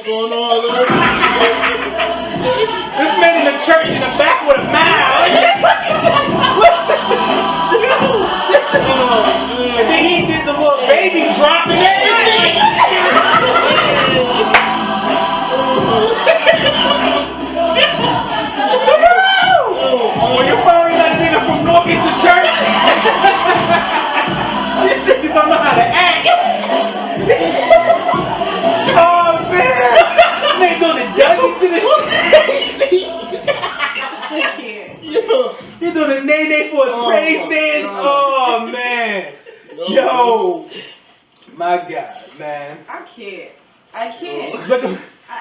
What's going on, man? This man in the church in the back with a mouth. What's this? And then he did the little baby drop and everything. When you finally let a nigga from North into church, these niggas don't know how to act. Oh man, they doing the Dougie to the shit. He doing the nay for his praise dance. Oh man, yo, my God, man. I can't.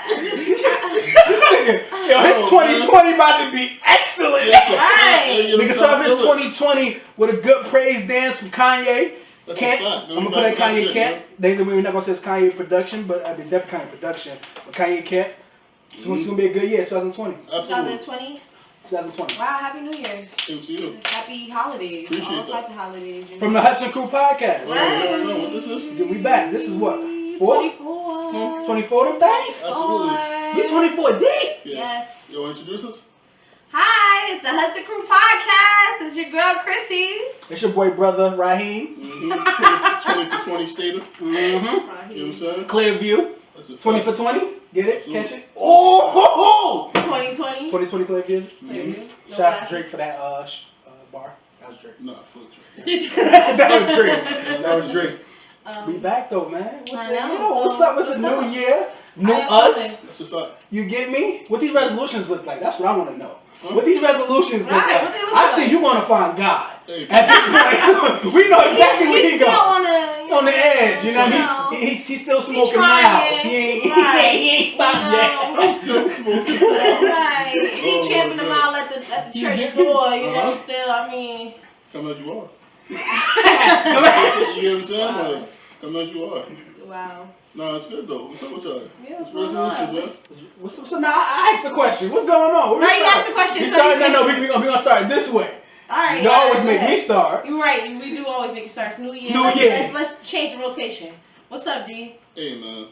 This nigga, yo, his 2020 about to be excellent. Nigga start his 2020 with a good praise dance from Kanye. I'm gonna put that Kanye Kent. We're not gonna say it's Kanye production, but I mean definitely Kanye production. But Kanye Kent. It's gonna be a good year, 2020. 2020. 2020. Wow, happy New Year's. Same to you. Happy holidays. Appreciate all that. types of holidays. You know. From the Hudson Crew podcast. Right. This is We back. This is what? 24. 24 of that? Absolutely. We 24 deep. Yes. You want to introduce us? Hi, it's the Hudson Crew podcast. It's your girl Chrissy. It's your boy brother Raheem. 20 for 20 stater. You know what I'm saying? Clearview. That's a 20 fact. for 20. Get it? Absolutely. Catch it? Oh! 2020. 2020 Clearview. Clearview. Shout out to Drake for that bar. That was Drake. Nah, fuck Drake. That was Drake. That was Drake. We back though, man. What I the know. hell? What's up? It's a new year. New us. That's a fact. You get me? What these resolutions look like? That's what I want to know. What these resolutions look Right, like? what they look I see like? you want to find God. Hey, At this point, we know exactly where he He's still going. on The edge, you know. He's still smoking now. He ain't stopped yet. I'm still smoking. Right. He Oh, champing them man. out at the church door. You know, still. I mean. Come as you are. Come You get what I'm saying? Wow. Like, come as you are. Wow. Nah, it's good though. What's up with y'all? Yeah, What's what's going resolutions, on? man? What's up? So now I asked the question. What's going on? Right, you asked the question. We So started, you no, we're gonna start this way. All right. You always go make ahead. me start. You're right. We do always make it start. It's New Year. New Year. Let's change the rotation. What's up, D? Hey, man.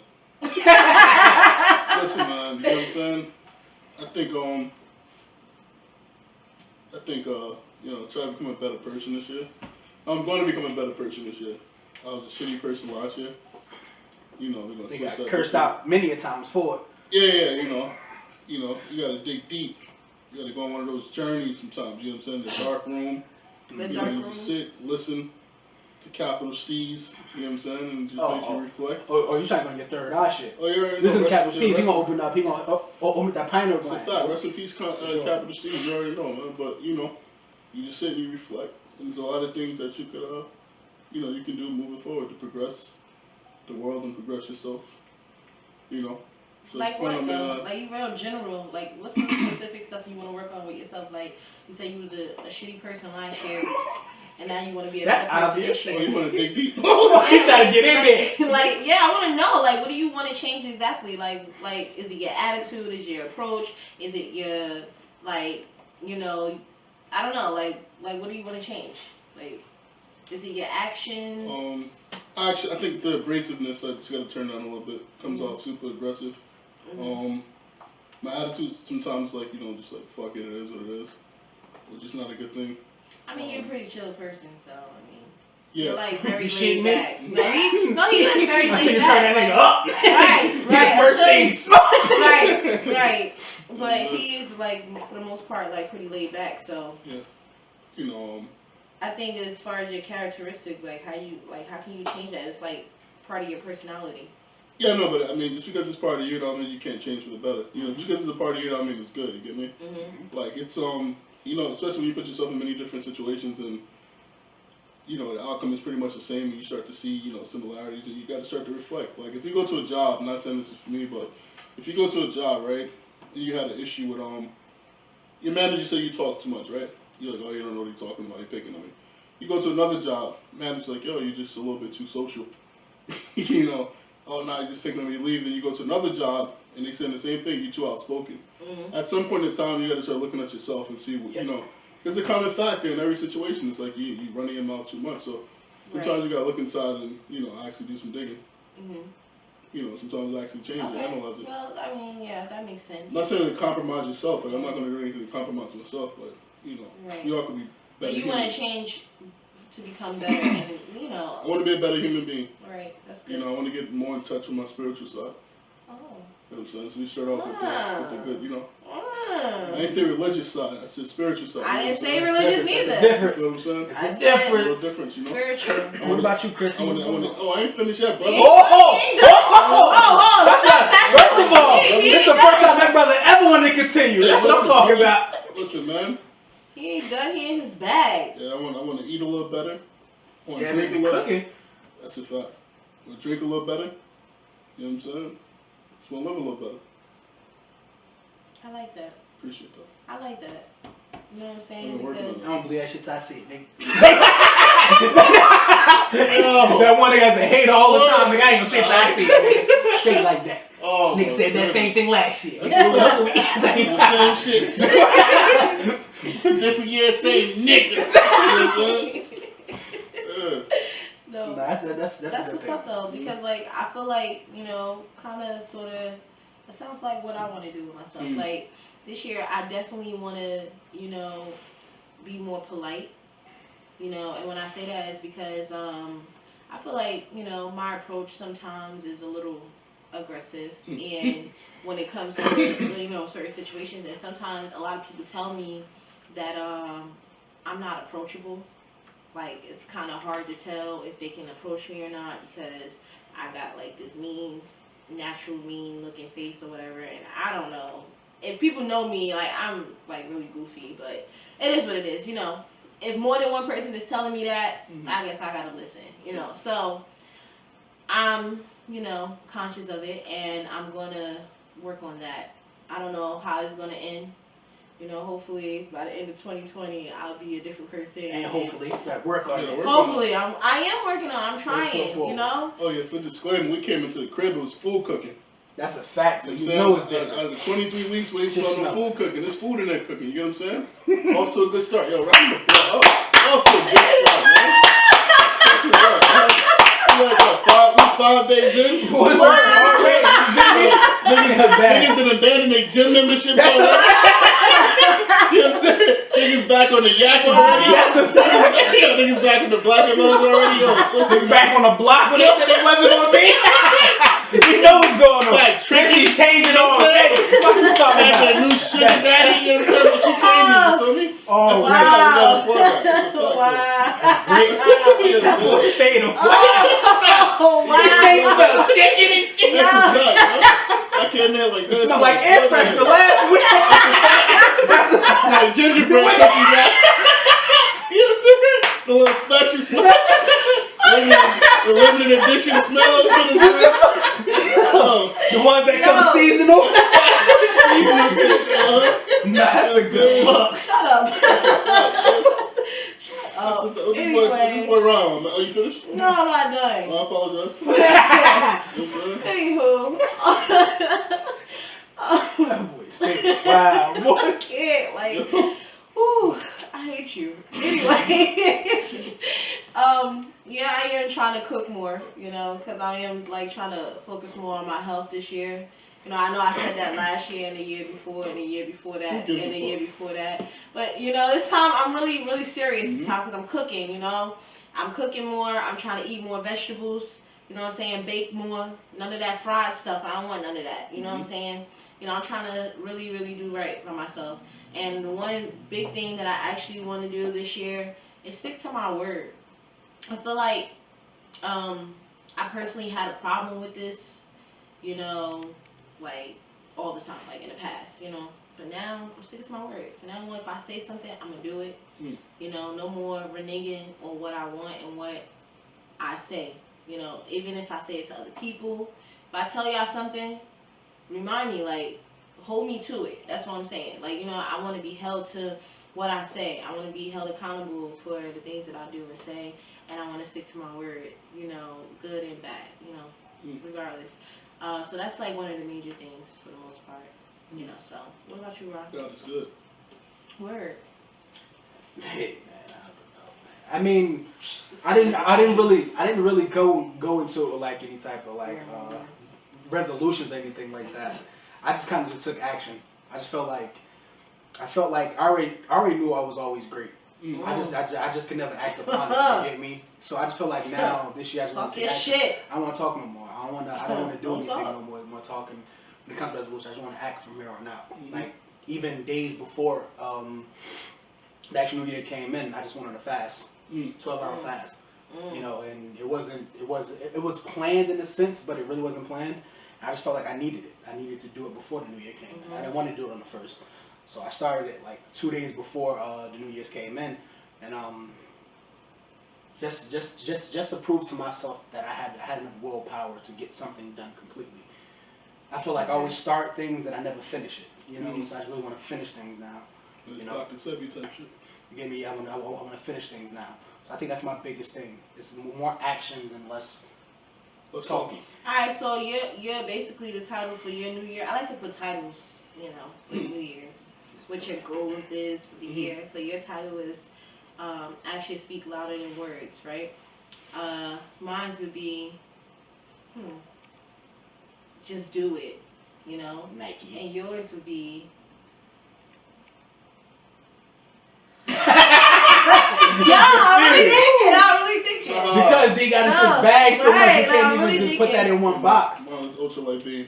Listen, man. You know what I'm saying? I think, try to become a better person this year. I'm going to become a better person this year. I was a shitty person last year. You know, we're gonna They switch got that cursed this year. out many a times for it. Yeah, you gotta dig deep. You gotta go on one of those journeys sometimes. You know what I'm saying? The dark room. The You dark know, you room. just sit, listen to capital C's. You know what I'm saying? And just makes you reflect. Oh, you trying to go on your third eye shit? Oh, you already know. Listen to Rest- Capital Steve's. He rest- gonna open up. He gonna open that pineapple It's a gland. fact. Rest in peace, capital C's. You already know, man. But you just sit and you reflect. And there's a lot of things that you could, you can do moving forward to progress the world and progress yourself. You know. So Like it's what fun, though? man. Like you real general. Like what's some specific stuff you want to work on with yourself? Like you said you was a shitty person last year, and now you want to be a That's better person obvious. this Oh, year. you wanna dig deep? He trying to get in there. Like yeah, I want to know. Like what do you want to change exactly? Like is it your attitude? Is it your approach? Is it your I don't know. Like what do you want to change? Like is it your actions? Actually, I think the abrasiveness I just got to turn down a little bit. Comes off super aggressive. My attitude sometimes just like fuck it, it is what it is, which is not a good thing. I mean, you're a pretty chill person, so I mean, Yeah. you're like very You shitting laid me? back. No, he is very I see laid you back. turn that nigga up. Right. First until thing you- smoke. Right. But he is like for the most part like pretty laid back. So I think as far as your characteristics, how can you change that? It's like part of your personality. Yeah, no, but I mean, just because it's part of you, don't mean you can't change for the better. Just because it's a part of you, don't mean it's good. You get me? Mm-hmm. Like it's especially when you put yourself in many different situations and the outcome is pretty much the same. And you start to see similarities, and you got to start to reflect. Like if you go to a job, I'm not saying this is for me, but if you go to a job, right, and you had an issue with your manager said you talk too much, right? You're like, oh, you don't know what you're talking about. You're picking on me. You go to another job, manager's like, yo, you're just a little bit too social. Oh, no, you're just picking on me, you leave. Then you go to another job, and they saying the same thing, you're too outspoken. Mm-hmm. At some point in time, you got to start looking at yourself and see, there's a common factor in every situation. It's like you running your mouth too much. So sometimes you got to look inside and, actually do some digging. Mm-hmm. sometimes actually change it, analyze it. Well, I mean, yeah, that makes sense. I'm not saying to compromise yourself. Like, I'm not going to do anything to compromise myself, but right. we all could be better. But you want to change to become better, and I want to be a better human being. Right. That's good. I want to get more in touch with my spiritual side. Oh. You know what I'm saying? So we start off with the good, I didn't say religious side. I said spiritual side. I didn't say religious neither. It's a difference. You know what I'm saying? It's a difference. A little difference, Spiritual. What about you, Chris? I ain't finished yet, brother. First of all, this is the first time that brother ever wanted to continue. That's what I'm talking about. Listen, man. He ain't done. He in his bag. Yeah, I want to eat a little better. I want to Yeah, drink a little. cooking. That's a fact. I want to drink a little better. You know what I'm saying? Just want to live a little better. I like that. Appreciate that. I like that. You know what I'm saying? Because I don't believe that shit I see, nigga. Yo. That one nigga has a hater all the time, nigga. I ain't gonna say I see, nigga. Straight like that. Oh, nigga said that same thing last year. Same shit. Different year, same niggas. No, that's what's up though, because like I feel like kind of sort of it sounds like what I want to do with myself. Like this year, I definitely want to be more polite. And when I say that is because I feel like my approach sometimes is a little aggressive, and when it comes to certain situations, and sometimes a lot of people tell me that I'm not approachable. Like it's kind of hard to tell if they can approach me or not because I got like this natural mean looking face or whatever, and I don't know if people know me. Like I'm like really goofy, but it is what it is. If more than one person is telling me that, I guess I gotta listen. So I'm conscious of it, and I'm gonna work on that. I don't know how it's gonna end. Hopefully by the end of 2020, I'll be a different person. And hopefully, that work on it. Hopefully, I am working on. I'm trying. Oh yeah, for disclaimer, we came into the crib. It was food cooking. That's a fact. So it's different. Out of the 23 weeks, we ain't no food cooking. There's food in there cooking. You get what I'm saying? Off to a good start. Yo, round of applause. Off to a good start, man. We 5 days in. Niggas done abandoned their gym memberships already. You know what I'm saying? Niggas back on the yak already. Niggas back on the black and those already. Niggas back on the block when they said it wasn't on me. You know what's going on. Like, Tricky changing all day. What you talking about? Back with a new sugar daddy. You know what I'm saying? She changing, you feel me? Oh, wow. Great. State of chicken and chicken. That's a fact, man. I came in like this. It smelled like air fresh the last week. That's like gingerbread cookies. You know what I'm saying? The little special smell. The limited edition smell. The ones that come seasonal. That's a good look. Shut up. This boy Ryan, are you finished? No, I'm not done. I apologize. Anywho. Wow, boy. I can't, whew, I hate you. Anyway, yeah, I am trying to cook more, because I am trying to focus more on my health this year. I know I said that last year and the year before and the year before that and the year before that. But, this time I'm really, really serious this time because I'm cooking, I'm cooking more. I'm trying to eat more vegetables, bake more. None of that fried stuff. I don't want none of that. You know what I'm saying? I'm trying to really, really do right by myself. And the one big thing that I actually want to do this year is stick to my word. I feel like I personally had a problem with this, all the time, in the past, But now I'm sticking to my word. From now on, if I say something, I'm gonna do it. No more reneging on what I want and what I say. Even if I say it to other people, if I tell y'all something, remind me, hold me to it. That's what I'm saying. I want to be held to what I say. I want to be held accountable for the things that I do and say, and I want to stick to my word. Good and bad. Regardless. So that's one of the major things for the most part. So what about you, Rob? God is good. Word. Hey man, I don't know, man. I mean, I didn't really go into it any type of resolutions or anything like that. I just kind of just took action. I felt like I already knew I was always great. I just could never act upon it. You get me? So I just feel like now this year I just want to take action. Shit. I don't want to talk no more. I don't want to do anything no more talking. When it comes to resolution, I just want to act from here on out. Like even days before the actual New Year came in, I just went on a fast, 12-hour fast. You know, and it was planned in a sense, but it really wasn't planned. I just felt like I needed it. I needed to do it before the New Year came in. I didn't want to do it on the 1st. So I started it like 2 days before the New Year's came in, and just to prove to myself that I had enough willpower to get something done completely. I feel like I always start things and I never finish it. You know, so I just really want to finish things now. You know, Dr. Sebi type shit. You get me? I want to finish things now. So I think that's my biggest thing. It's more actions and less talking. Alright, so you're basically the title for your New Year. I like to put titles, you know, for New Year's. What your goals is for the year. So your title is Actions Speak Louder Than Words, right? Mine would be just do it, you know? Nike. And yours would be I'm really thinking. Because they got into his bag so much, you can't even just put that in one box. Mine is Ultralight Beam.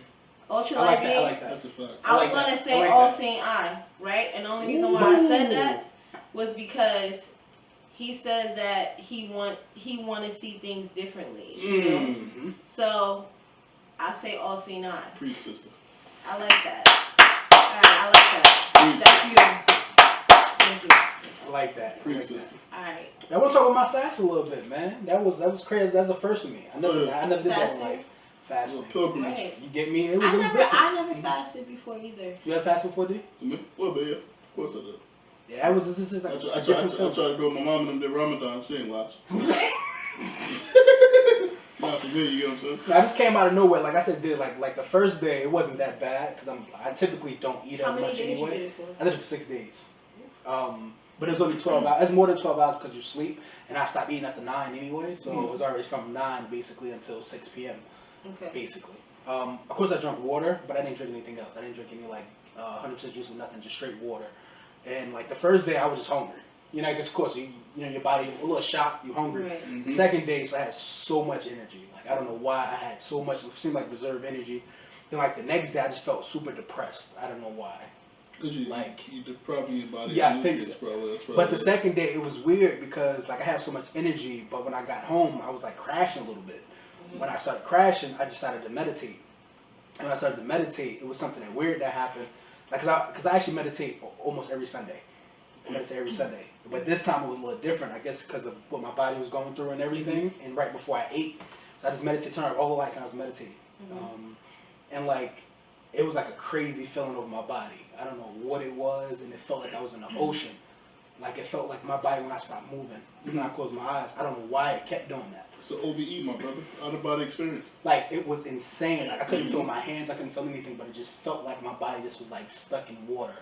Ultralight Beam. I like that. That's a fact. I was gonna say All Seeing Eye, right? And the only reason why I said that was because he said that he want to see things differently. You know? So I say All Seeing Eye. Preach, sister. I like that. Alright, I like that. That's you. Thank you. I like that. Preach, sister. Alright. I want to talk about my fast a little bit, man. That was crazy. That's the first of me. I never did that in life. Fasting. Pilgrimage. Right. You get me? I never fasted before either. You had fast before, D? Well, but yeah, of course I did. Yeah, that was just like I tried to do it. My mom and them did Ramadan. She ain't watch. Not for me, you know what I'm saying? I just came out of nowhere. Like I said, did like the first day, it wasn't that bad because I typically don't eat as much anyway. You did it for? I did it for 6 days. But it was only 12 hours. It's more than 12 hours because you sleep, and I stopped eating after 9 anyway. So it was always from 9 basically until 6 p.m. Okay. Basically. Of course, I drank water, but I didn't drink anything else. I didn't drink any like 100% juice or nothing, just straight water. And like the first day, I was just hungry. You know, because of course, you know, your body a little shocked, you're hungry. Right. The second day, so I had so much energy. Like I don't know why I had so much. It seemed like reserve energy. Then like the next day, I just felt super depressed. I don't know why. Because you depriving your body. Yeah, I think so. That's probably but the second day, it was weird because like I had so much energy, but when I got home, I was like crashing a little bit. When I started crashing, I just started to meditate. And when I started to meditate, it was something weird that happened. Like, cause I actually meditate almost every Sunday. I meditate every Sunday. But this time it was a little different, I guess, because of what my body was going through and everything. And right before I ate, so I just meditated, turned on all the lights, and I was meditating. And like, it was like a crazy feeling over my body. I don't know what it was, and it felt like I was in the ocean. Like it felt like my body when I stopped moving. Even when I closed my eyes, I don't know why it kept doing that. It's an OBE, my brother. Out of body experience. Like it was insane. Like I couldn't feel my hands, I couldn't feel anything, but it just felt like my body just was like stuck in water.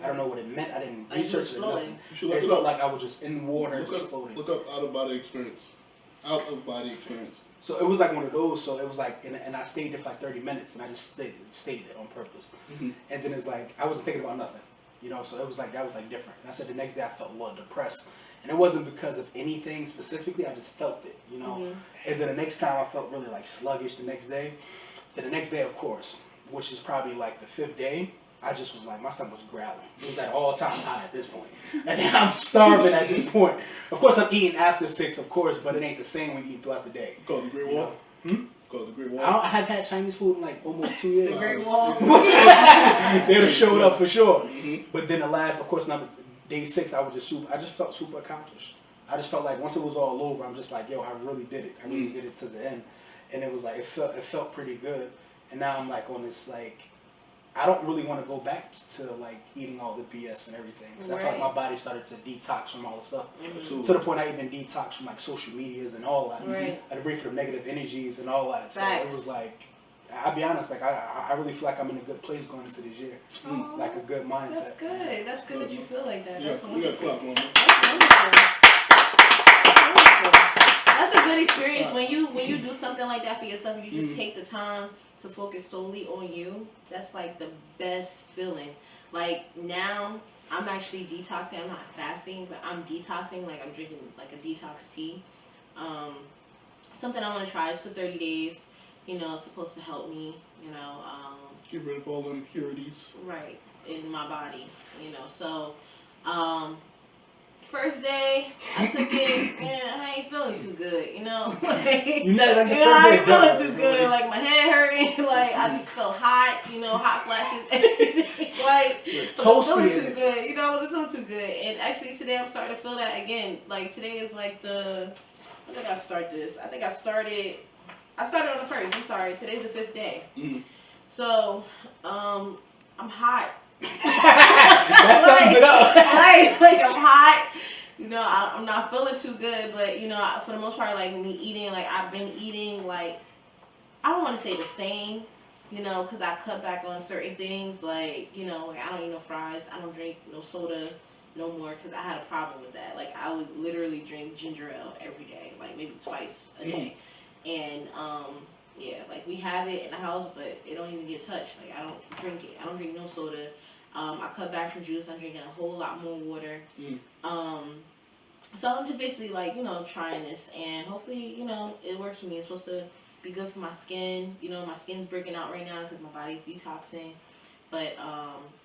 I don't know what it meant. I didn't research it or nothing. It felt like I was just in water, just floating. Look up out of body experience. Out of body experience. So it was like one of those. So it was like, and I stayed there for like 30 minutes, and I just stayed there on purpose. And then it's like I wasn't thinking about nothing, you know. So it was like that was like different. And I said the next day I felt a little depressed, and it wasn't because of anything specifically. I just felt it, you know. And then the next time I felt really like sluggish. The next day, then the next day, of course, which is probably like the 5th day, I just was like, my stomach was growling. It was at all-time high at this point. And then I'm starving at this point. Of course, I'm eating after 6, of course, but it ain't the same when you eat throughout the day. Called the Great Wall? Called the Great Wall? I have had Chinese food in like almost 2 years. The Great Wall. They would have showed up for sure. But then the last, of course, number day 6, I just felt super accomplished. I just felt like once it was all over, I'm just like, yo, I really did it. I really did it to the end. And it was like, it felt pretty good. And now I'm like on this like, I don't really want to go back to like eating all the BS and everything because I felt like my body started to detox from all the stuff to the point I even detoxed from like social medias and all that. I had to break for the negative energies and all that. So it was like, I'll be honest, like I really feel like I'm in a good place going into this year, like a good mindset. That's good. That's good that you feel like that. Yeah, That's we got clock, man. That's wonderful. That's wonderful. That's a good experience when you do something like that for yourself. You just take the time to focus solely on you. That's like the best feeling. Like now, I'm actually detoxing. I'm not fasting, but I'm detoxing. Like I'm drinking like a detox tea. Something I want to try is for 30 days. You know, it's supposed to help me. You know, get rid of all the impurities. Right in my body. You know, so. First day, I took it, I ain't feeling too good, you know? Like, you know, like I ain't feeling too good. Like, my head hurting. Like, I just felt hot, you know, hot flashes, everything. Like, I wasn't feeling too good. You know, I wasn't feeling too good. And actually, today I'm starting to feel that again. Like, today is like when did I start this? I think I started on the 1st. I'm sorry. Today's the 5th day. So, I'm hot. That sums it up. Like I'm hot. You know, I'm not feeling too good, but you know, for the most part, like me eating, like I've been eating, like I don't want to say the same, you know, because I cut back on certain things, like you know, like I don't eat no fries, I don't drink no soda no more, because I had a problem with that. Like I would literally drink ginger ale every day, like maybe twice a day, and yeah, like we have it in the house, but it don't even get touched. Like I don't drink it. I don't drink no soda. I cut back from juice. I'm drinking a whole lot more water. So I'm just basically like, you know, trying this, and hopefully, you know, it works for me. It's supposed to be good for my skin. You know, my skin's breaking out right now because my body's detoxing. But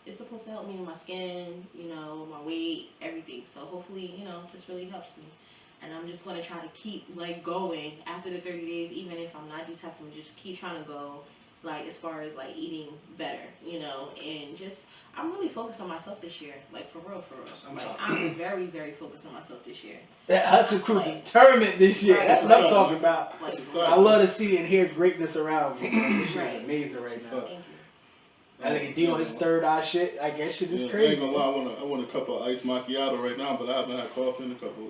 it's supposed to help me with my skin, you know, my weight, everything. So hopefully, you know, this really helps me. And I'm just going to try to keep, like, going after the 30 days, even if I'm not detoxing, just keep trying to go, like, as far as, like, eating better, you know, and just, I'm really focused on myself this year, like, for real. Like, I'm very, very focused on myself this year. That hustle crew determined this year. Right, that's what I'm talking about. Like, I love to see and hear greatness around me. This shit is amazing right now. Thank you. I think a deal on his third eye shit. I guess shit is crazy. I ain't gonna lie, I want a cup of iced macchiato right now, but I haven't had coffee in a couple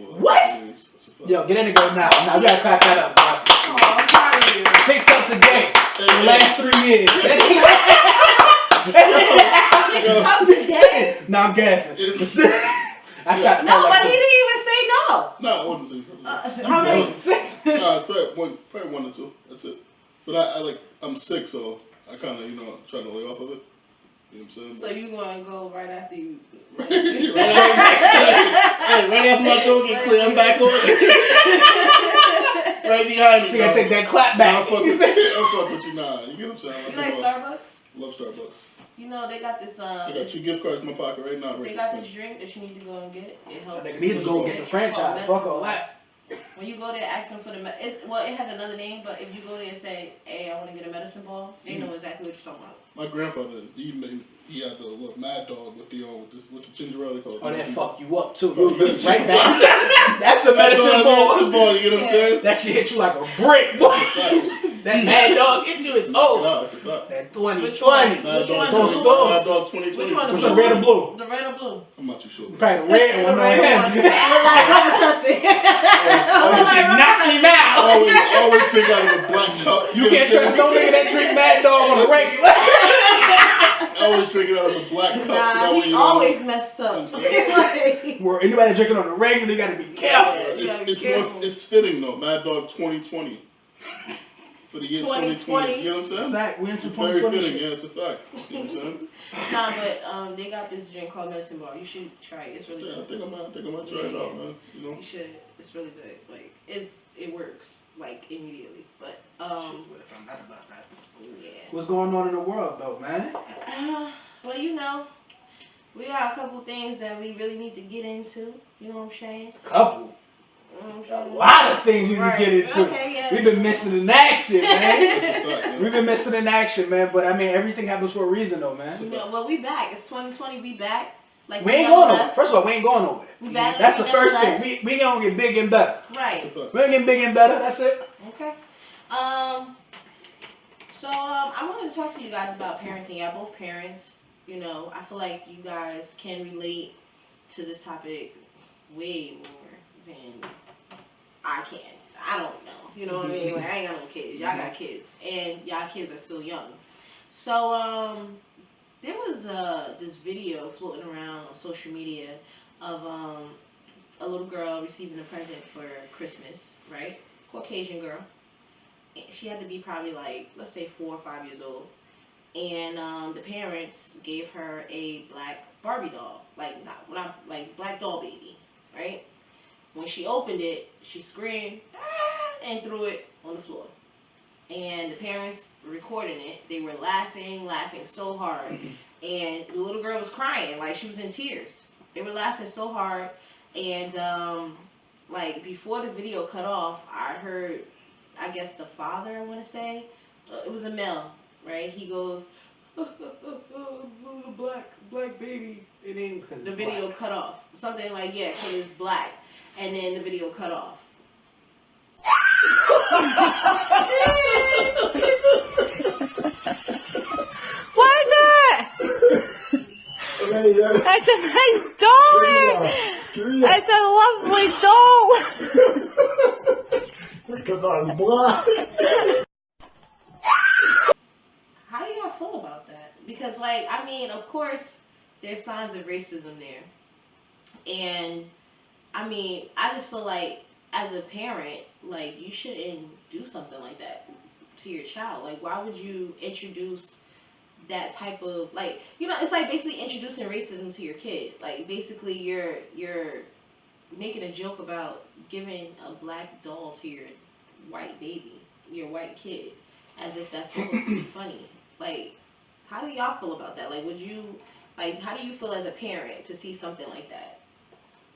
of what? days. Yo, get in and go now. Now we gotta crack that up, bro. Oh, I'm proud of you. 6 cups a day for the last 3 years. 6 cups a day? No, I'm gassing. I shot no, but he didn't even say no. No, it wasn't 6. How many? Was it 6? No, it's probably 1 or 2. That's it. But I'm sick, so I kind of, you know, try to lay off of it. You know what I'm saying? So you gonna go right after you? Right after my throat gets clear, I'm back on. Right behind me. You gotta take that clap back. I'll fuck with you now. You get what I'm saying? You like Starbucks? Love Starbucks. You know they got this. I got 2 gift cards in my pocket right now. They got this drink that you need to go and get. It helps. They need to go get the franchise. Fuck all that. When you go there, ask them for it has another name, but if you go there and say, "Hey, I want to get a medicine ball," they know exactly what you're talking about. My grandfather, he had the little Mad Dog with the ginger ale called. Oh, that fuck you up too. You'll be right back. That's a medicine ball. You know what I'm saying? That shit hit you like a brick, boy. That Mad Dog hit you is old. No, that's a fact. That 2020. Mad Dog 2020. Which one? Which one? Red or blue? The red or blue? Oh, I'm not too sure. Probably the red one. The red one. Like rubber tussin. Knock him out. Always drink out of a black cup. You can't trust no nigga that drink Mad Dog on a regular. I always drink it out of a black cup. Nah, so that way he you always messed up. Where anybody drinking on the regular, you gotta be careful. It's fitting though. Mad Dog 2020. For the year 2020. You know what I'm saying? That we're into It's very 2020. fitting, yeah, it's a fact. You know what I'm saying? Nah, but they got this drink called medicine ball. You should try it. It's really good. I think I might try it out, man. You know? You should. It's really good. Like it works like immediately. But Shit, what if I'm not about that? yeah. What's going on in the world though, man? Well, you know, we got a couple things that we really need to get into. You know what I'm saying? Couple. A lot of things we need to get into. Okay, yeah. We've been missing in action, man. That's a fact, man. We've been missing in action, man. But I mean, everything happens for a reason, though, man. You know, well, we back. It's 2020. We back. Like We ain't going nowhere. First of all, we ain't going nowhere. We back. That's the first thing. We gonna get big and better. Right. We're gonna get big and better. That's it. Okay. So I wanted to talk to you guys about parenting. Y'all both parents. You know, I feel like you guys can relate to this topic way more than I can. I don't know. You know what I mean? Like, I ain't got no kids. Y'all got kids. And y'all kids are still young. So, there was this video floating around on social media of a little girl receiving a present for Christmas, right? Caucasian girl. She had to be probably like, let's say 4 or 5 years old. And the parents gave her a black Barbie doll, like not like black doll baby, right? When she opened it, she screamed ah, and threw it on the floor. And the parents were recording it. They were laughing so hard, and the little girl was crying, like she was in tears. They were laughing so hard, and like before the video cut off, I heard, I guess the father, I want to say, it was a male, right? He goes, little black baby, and then because the video black. Cut off. Something like, yeah, because it's black, and then the video cut off. What is it? That's a nice doll. That's a lovely doll. How do y'all feel about that? Because, like, I mean, of course, there's signs of racism there. And, I mean, I just feel like, as a parent, like, you shouldn't do something like that to your child. Like, why would you introduce that type of, like, you know, it's like basically introducing racism to your kid. Like, basically, you're making a joke about giving a black doll to your white baby, your white kid, as if that's supposed to be funny. Like, how do y'all feel about that? Like, would you, like, how do you feel as a parent to see something like that?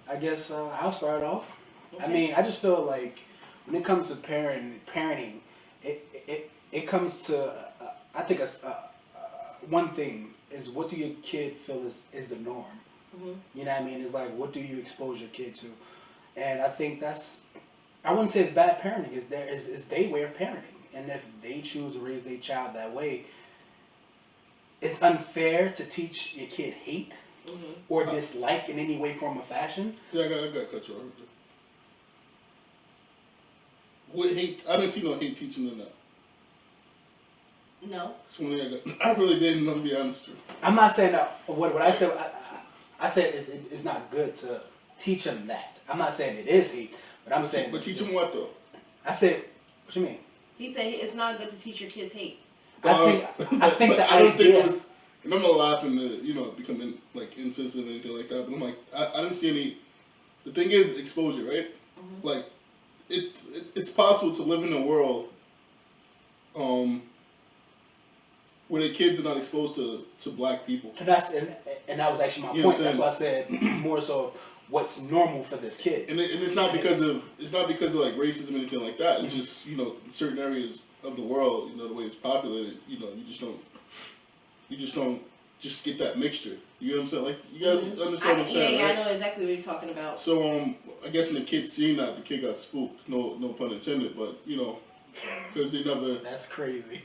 I guess I'll start off. Okay. I mean, I just feel like when it comes to parenting, it comes to I think one thing is, what do your kid feel is the norm? Mm-hmm. You know what I mean? It's like, what do you expose your kid to? And I think that's, I wouldn't say it's bad parenting. It's their way of parenting, and if they choose to raise their child that way, it's unfair to teach your kid hate. Mm-hmm. Or dislike in any way, form, or fashion. See, I got to cut you off. What hate? I didn't see no hate teaching in that. No. I really didn't. I'm gonna be honest with you. I'm not saying that. What I said, I said it's not good to teach them that. I'm not saying it is hate, but I'm saying. But teach them what though? I said, what you mean? He said it's not good to teach your kids hate. I think that I don't think it was. And I'm not laughing to, become like insensitive or anything like that. But I'm like, I didn't see any. The thing is exposure, right? Mm-hmm. Like, it's possible to live in a world, where the kids are not exposed to black people. And that was actually my point. That's why I said more so what's normal for this kid. And it's not because of like racism or anything like that. It's mm-hmm. just in certain areas of the world, the way it's populated, you just don't get that mixture. You know what I'm saying? Like, you guys mm-hmm. understand what I'm saying, yeah, right? I know exactly what you're talking about. So, I guess when the kid seen that, the kid got spooked. No pun intended, but, because they never... That's crazy.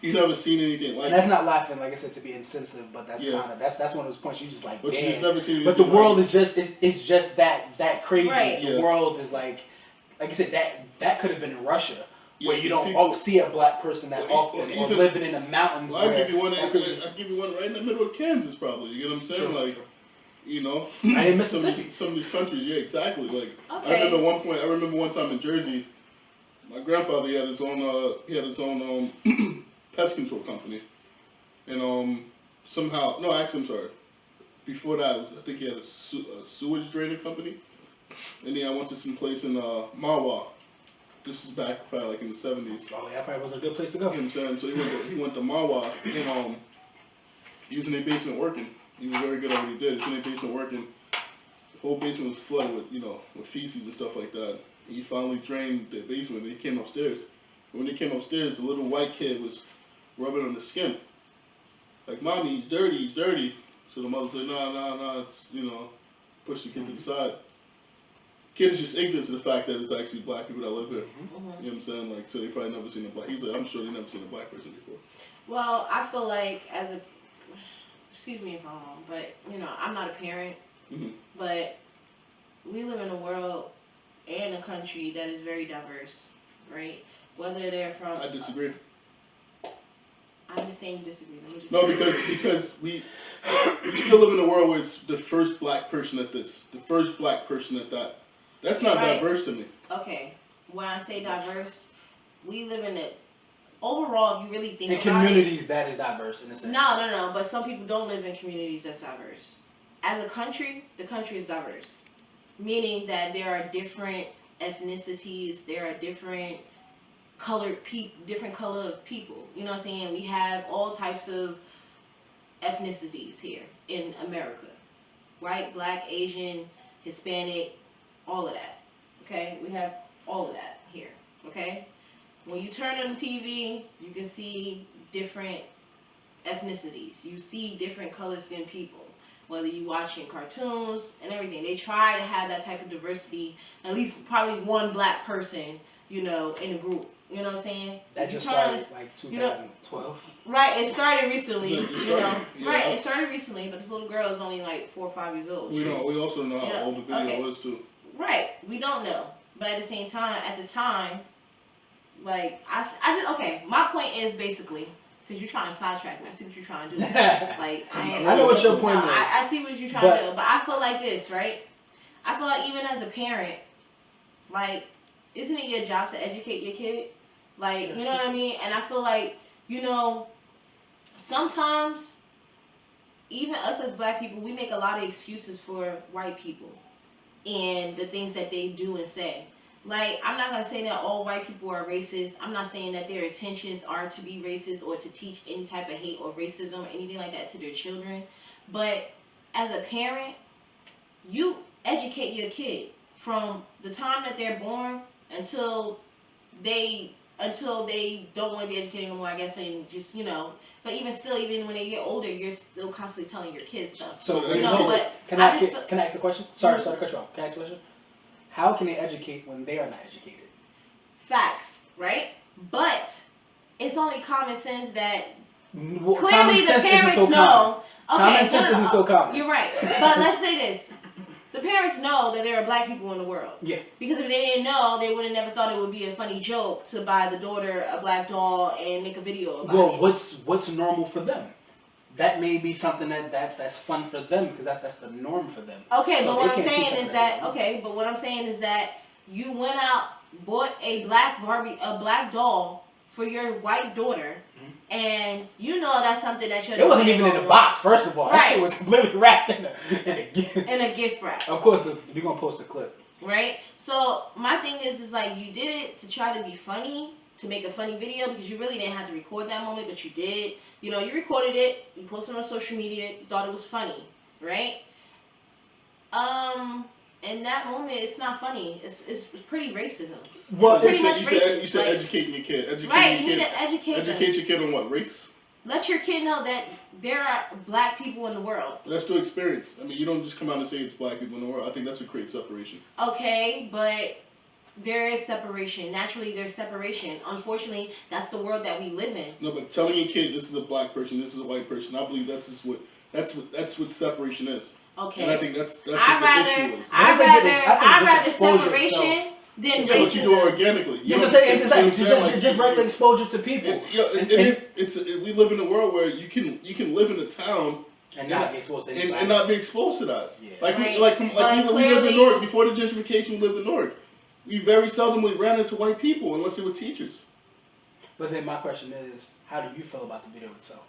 You never seen anything like that. That's not laughing, like I said, to be insensitive, but that's kind of, that's one of those points you just like, but damn. You just never seen anything. But the world is just, it's just that crazy. Right. The world is like you said, that could have been in Russia. Where you don't see a black person that often, or living in the mountains. Well, I'll give you one right in the middle of Kansas, probably. You know what I'm saying? True. And in Mississippi. Some of these countries, yeah, exactly. Like, okay. I remember one time in Jersey, my grandfather had his own pest control company, and somehow, no, actually, I'm sorry. Before that, I think he had a sewage draining company, and then I went to some place in Marwa. This is back probably like in the 70s. Oh, yeah, probably was a good place to go. You know what I'm saying? So he went to Marwa, and he was in their basement working. He was very good at what he did. He was in their basement working. The whole basement was flooded with feces and stuff like that. He finally drained the basement, and he came upstairs. And when he came upstairs, the little white kid was rubbing on the skin. Like, Mommy, he's dirty. So the mother said, nah, it's, push the kid to the side. Kid is just ignorant to the fact that it's actually black people that live here. Mm-hmm. You know what I'm saying? Like, so they probably never seen a black. He's like, I'm sure they never seen a black person before. Well, I feel like excuse me if I'm wrong, but I'm not a parent, mm-hmm. but we live in a world and a country that is very diverse, right? Whether they're from. I disagree. I understand you disagree. Let me just no, because we still live in a world where it's the first black person at this, the first black person at that. That's not diverse to me. Okay, when I say diverse, we live in a overall. If you really think about communities that is diverse in a sense. No. But some people don't live in communities that's diverse. As a country, the country is diverse, meaning that there are different ethnicities, there are different colored people, different color of people. You know what I'm saying? We have all types of ethnicities here in America, right? Black, Asian, Hispanic, all of that. Okay, we have all of that here. Okay, when you turn on the TV, you can see different ethnicities. You see different color skinned people. Whether you watching cartoons and everything, they try to have that type of diversity. At least probably one black person, you know, in a group. You know what I'm saying? That just started like 2012. Right, it started recently. Yeah. Right, it started recently, but this little girl is only like 4 or 5 years old. We also know how old the video was too. Right, we don't know, but at the same time, at the time, like okay. My point is basically. Because you're trying to sidetrack me. I see what you're trying to do. Like I know what your point is. I see what you're trying to do. But I feel like this, right? I feel like even as a parent, like, isn't it your job to educate your kid? Like, you know what I mean? And I feel like, you know, sometimes, even us as black people, we make a lot of excuses for white people. And the things that they do and say. Like, I'm not going to say that all white people are racist. I'm not saying that their intentions are to be racist or to teach any type of hate or racism or anything like that to their children. But as a parent, you educate your kid from the time that they're born until they don't want to be educated anymore, I guess, and just, you know. But even still, even when they get older, you're still constantly telling your kids stuff. So, you know, but can I ask a question? Sorry to cut you off. Can I ask a question? How can they educate when they are not educated? Facts, right? But it's only common sense that clearly the parents know. Okay, common sense isn't so common. You're right. But let's say this. The parents know that there are black people in the world. Yeah. Because if they didn't know, they would have never thought it would be a funny joke to buy the daughter a black doll and make a video about it. Well, what's normal for them? That may be something that's fun for them because that's the norm for them. Okay, so but what I'm saying is that you went out, bought a black doll for your white daughter, and you know that's something that your daughter. It wasn't even in the box, first of all. Right. That shit was completely wrapped in a gift wrap. Of course, we're gonna post a clip. Right. So my thing is like you did it to try to be funny. To make a funny video because you really didn't have to record that moment, but you did. You know, you recorded it, you posted it on social media, you thought it was funny, right? In that moment, it's not funny. It's pretty racism. Well, it's pretty much racist. You said educating your kid. You need to educate your kid on what, race? Let your kid know that there are black people in the world. That's through experience. I mean, you don't just come out and say it's black people in the world. I think that's a great separation. Okay, but there is separation. Naturally, there's separation. Unfortunately, that's the world that we live in. No, but telling your kid this is a black person, this is a white person, I believe that's what separation is. Okay. And I think that's what the issue is. I'd rather separation than racism. Yeah, but you do it organically. It's just regular exposure to people. We live in a world where you can live in a town and not be exposed to and not be exposed to that. Yeah. We lived in Newark before the gentrification. We lived in Newark. We very seldomly ran into white people unless they were teachers. But then my question is, how do you feel about the video itself?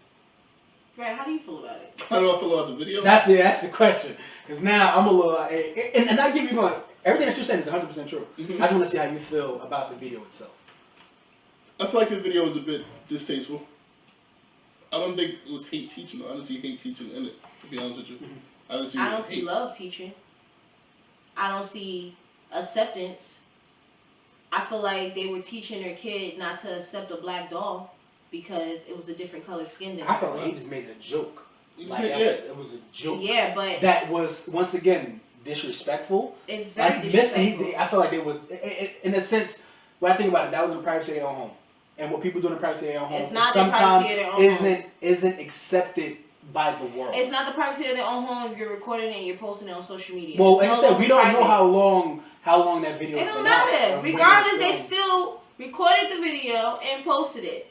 Right, how do you feel about it? How do I feel about the video? That's the question. Because now I'm a little, and I give you everything that you're saying is 100% true. Mm-hmm. I just want to see how you feel about the video itself. I feel like the video was a bit distasteful. I don't think it was hate teaching though. I didn't see hate teaching in it, to be honest with you. Mm-hmm. I don't see love teaching. I don't see acceptance. I feel like they were teaching their kid not to accept a black doll because it was a different color skin than I felt like he just made a joke. It was a joke. Yeah, but that was once again disrespectful. It's very disrespectful. I feel like there was, in a sense, when I think about it, that was in the privacy of their own home, and what people do in the privacy of their own home sometimes isn't accepted by the world. It's not the privacy of their own home if you're recording it and you're posting it on social media. Well, like I said, we don't know how long that video. It don't matter. Regardless, they still recorded the video and posted it.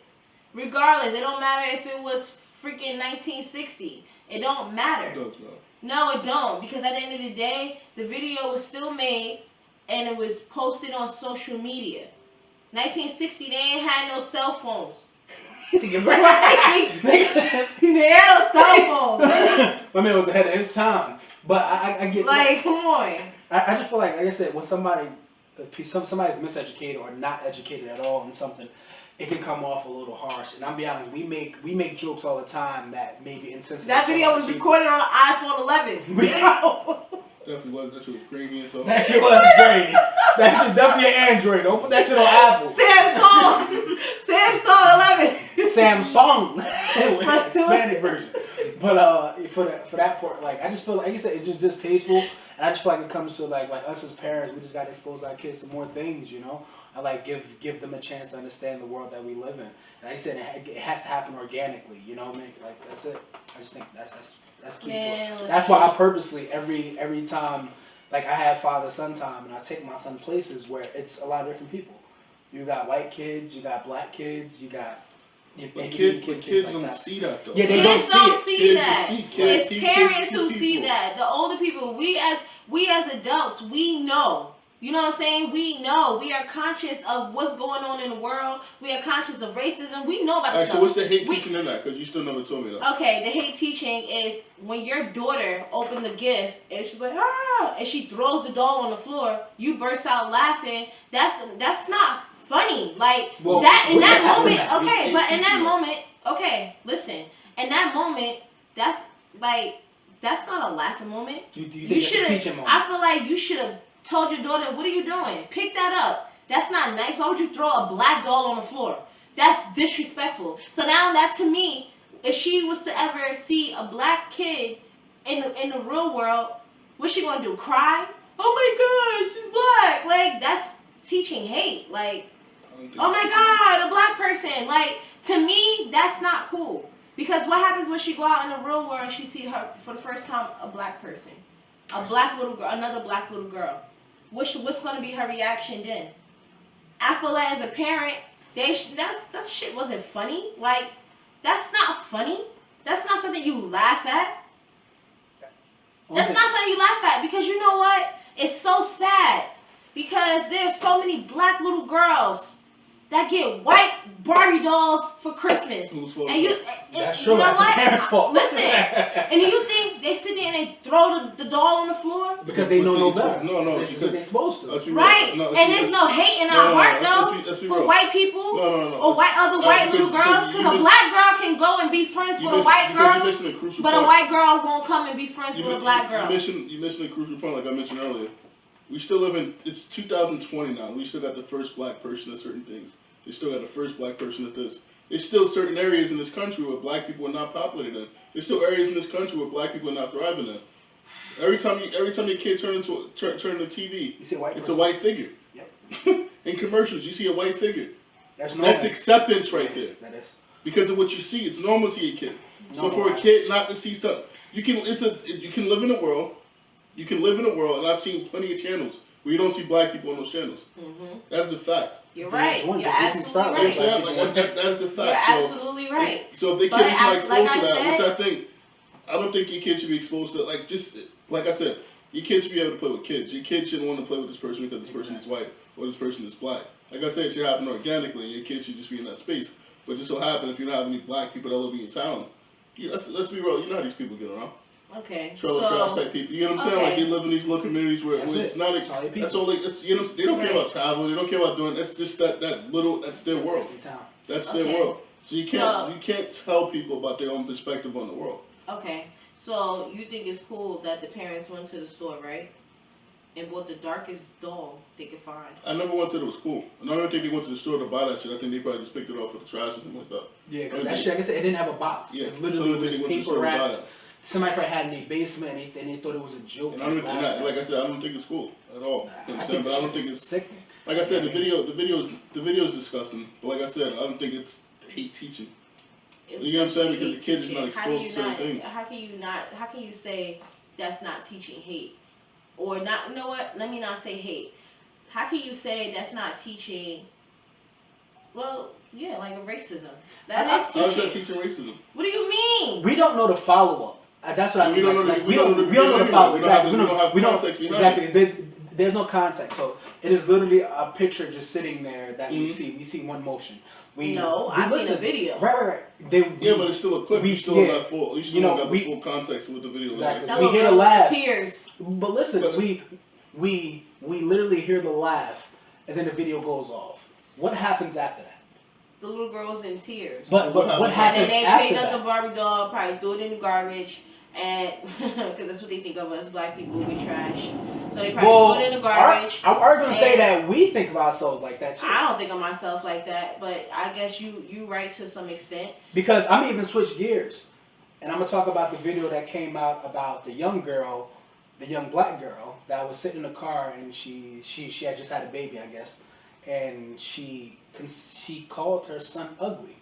Regardless, it don't matter if it was freaking 1960. It don't matter. It does matter. No, it don't. Because at the end of the day, the video was still made and it was posted on social media. 1960, they ain't had no cell phones. They had no cell phones. My man was ahead of his time. But I get like, come on. I just feel like I said, when somebody's miseducated or not educated at all in something, it can come off a little harsh. And I'll be honest, we make jokes all the time that maybe insensitive. That video was recorded on an iPhone 11. Definitely was. That shit was grainy and so. That shit was grainy. That shit definitely an Android. Don't put that shit on Apple. Samsung 11. Samsung. Hispanic version. But for that part, like I just feel like you said, it's just distasteful, and I just feel like it comes to like us as parents, we just gotta expose our kids to more things, you know. I like give them a chance to understand the world that we live in. And like I said, it has to happen organically, you know. Like that's it. I just think that's key. That's why I purposely every time, like I have father-son time, and I take my son places where it's a lot of different people. You got white kids, you got black kids, you got. But kids like don't that. see that though. Yeah, they Kids don't see that. Kids It's parents who see that. The older people, we as adults, we know. You know what I'm saying? We know. We are conscious of what's going on in the world. We are conscious of racism. We know about this stuff. So what's the hate teaching in that? Because you still never told me that. Okay, the hate teaching is when your daughter opens the gift and she's like, ah, and she throws the doll on the floor, you burst out laughing. That's not funny. Like, well, that in that moment, okay, but in that moment, okay, listen. In that moment, that's not a laughing moment. You should have. I feel like you should have told your daughter, what are you doing? Pick that up. That's not nice. Why would you throw a black doll on the floor? That's disrespectful. So now that to me, if she was to ever see a black kid in the real world, what's she gonna do? Cry? Oh my God, she's black. Like, that's teaching hate. Like, oh my God, a black person. Like, to me, that's not cool. Because what happens when she go out in the real world and she see her for the first time a black person, a black little girl, another black little girl? What's gonna be her reaction then? I feel like as a parent, that shit wasn't funny. Like, that's not funny. That's not something you laugh at. That's not something you laugh at, because you know what? It's so sad because there's so many black little girls that get white Barbie dolls for Christmas. That's true. That's the parents' fault. Listen, and do you think they sit there and they throw the doll on the floor? Because they know no better. No, because they're supposed to. Right, and there's no hate in our heart though for white people or other white little girls. Because a black girl can go and be friends with a white girl, but a white girl won't come and be friends with a black girl. You missing a crucial point, like I mentioned earlier. We still live in, it's 2020 now, and we still got the first black person at certain things. They still got the first black person at this. There's still certain areas in this country where black people are not populated in. There's still areas in this country where black people are not thriving in. Every time your kid turn the TV, you see a white it's a white figure. Yep. In commercials, you see a white figure. That's acceptance right there. That is. Because of what you see, it's normal to see a kid. So for a kid not to see something, you can live in a world. You can live in a world, and I've seen plenty of channels where you don't see black people on those channels. Mm-hmm. That is a fact. You're right. You're absolutely right. That is a fact. You're absolutely right. So if the kid is not exposed to that, which I think, I don't think your kid should be exposed to, like I said, your kids should be able to play with kids. Your kid shouldn't want to play with this person because this person is white or this person is black. Like I said, it should happen organically, and your kid should just be in that space. But just so happen, if you don't have any black people that live in your town, let's be real, you know how these people get around. Okay. Trash type people. You know what I'm saying? Like they live in these little communities where it's not. That's all. They don't care about travel. They don't care about doing. That's just that's their world. That's their world. So you can't tell people about their own perspective on the world. Okay. So you think it's cool that the parents went to the store, right? And bought the darkest doll they could find. I never once said it was cool. I don't think they went to the store to buy that shit. I think they probably just picked it off with the trash or something like that. Yeah, because that shit, like I said, it didn't have a box. Yeah, it literally was paper wrapped. Somebody probably had it in their basement and they thought it was a joke. And like I said, I don't think it's cool at all. You know what I'm saying? But I don't think it's sickening. Like I said, the video is disgusting. But like I said, I don't think it's hate teaching. You know what I'm saying? Because the kid is not exposed to certain things. How can you say that's not teaching hate? Or not, you know what? Let me not say hate. How can you say that's not teaching Well, yeah, like a racism. How is that teaching racism? What do you mean? We don't know the follow up. That's what I mean. We don't know the follow up. Exactly. We don't have context behind it. Exactly. There's no context. So it is literally a picture just sitting there that we see. We see one motion. I've seen a video. Right. But it's still a clip. You still got full. You still got the full context with the video. Exactly. That We hear the laugh. Tears. But listen, we literally hear the laugh, and then the video goes off. What happens after that? The little girl's in tears. But what happens and then they after picked up that? the Barbie doll, probably threw it in the garbage, and because that's what they think of us black people, we trash. So they probably threw it in the garbage. I'm going to say that we think of ourselves like that too. I don't think of myself like that, but I guess you right to some extent. Because I'm even switch gears, and I'm gonna talk about the video that came out about the young girl, the young black girl that was sitting in the car, and she had just had a baby, I guess, and she called her son ugly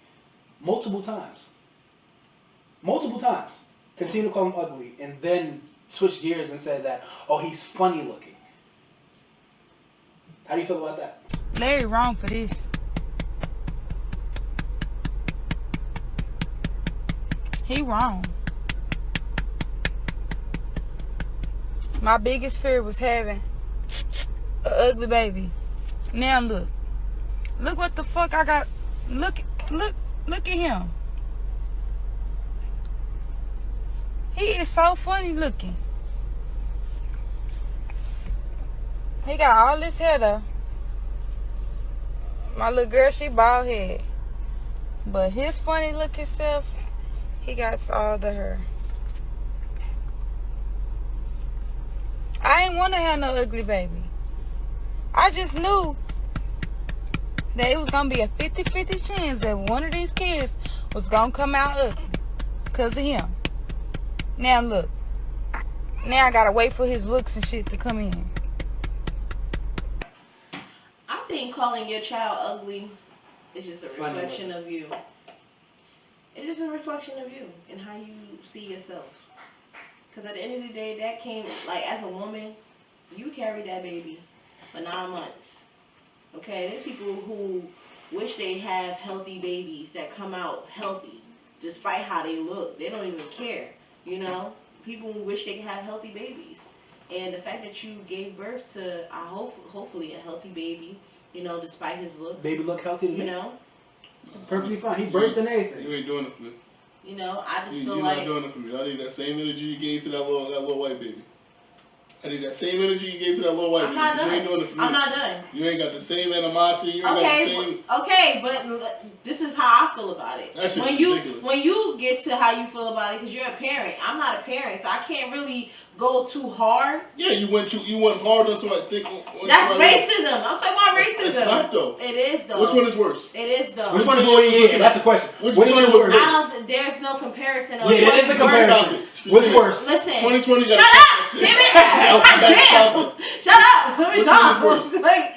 multiple times. Continue to call him ugly, and then switch gears and said that, oh, he's funny looking. How do you feel about that? Larry wrong for this. He wrong. My biggest fear was having an ugly baby. Now look what the fuck I got. Look at him. He is so funny looking. He got all this hair though. My little girl, she bald head. But his funny looking self, he got all the hair. I ain't want to have no ugly baby. I just knew that it was going to be a 50-50 chance that one of these kids was going to come out ugly because of him. Now look. Now I got to wait for his looks and shit to come in. I think calling your child ugly is just a reflection of you. It's just a reflection of you and how you see yourself. Because at the end of the day, that came, like, as a woman, you carried that baby for 9 months. Okay, there's people who wish they have healthy babies that come out healthy, despite how they look. They don't even care, you know? People wish they could have healthy babies. And the fact that you gave birth to, hopefully, a healthy baby, you know, despite his looks. Baby look healthy to me. You know? Perfectly fine. He birthed and everything. You ain't doing it for me. You know, I just feel you're like... You're not doing it for me. I need that same energy you gave to that little white baby. I need that same energy you gave to that little white baby. I'm not done. You ain't doing it for me. I'm not done. You ain't got the same animosity. You ain't got the same... Okay, but this is how I feel about it. That shit when is you ridiculous. When you get to how you feel about it, because you're a parent. I'm not a parent, so I can't really go too hard. Yeah, you went hard on somebody. That's racism. I'm talking about racism. It's not though. It is though. Which one is worse? It is though. Which one is worse? Yeah, that's a question. Which one is worse? There's no comparison. Yeah, there is a comparison. What's worse? Listen. 2020. Shut up! Damn it! Damn! Shut up! Let me talk. Like,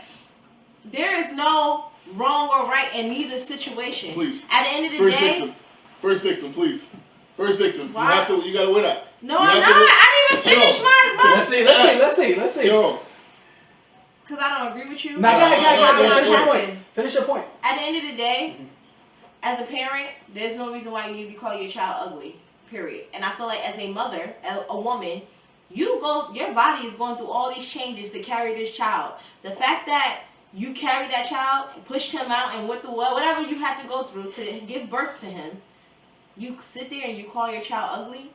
there is no wrong or right in neither situation. Please. At the end of the day. First victim, please. First victim. Why? You gotta win that. No, I'm not. I didn't even finish my. Let's see. Yo. Because I don't agree with you. Finish your point. At the end of the day, as a parent, there's no reason why you need to be calling your child ugly. Period. And I feel like as a mother, a woman, your body is going through all these changes to carry this child. The fact that you carried that child, pushed him out, and whatever you had to go through to give birth to him, you sit there and you call your child ugly,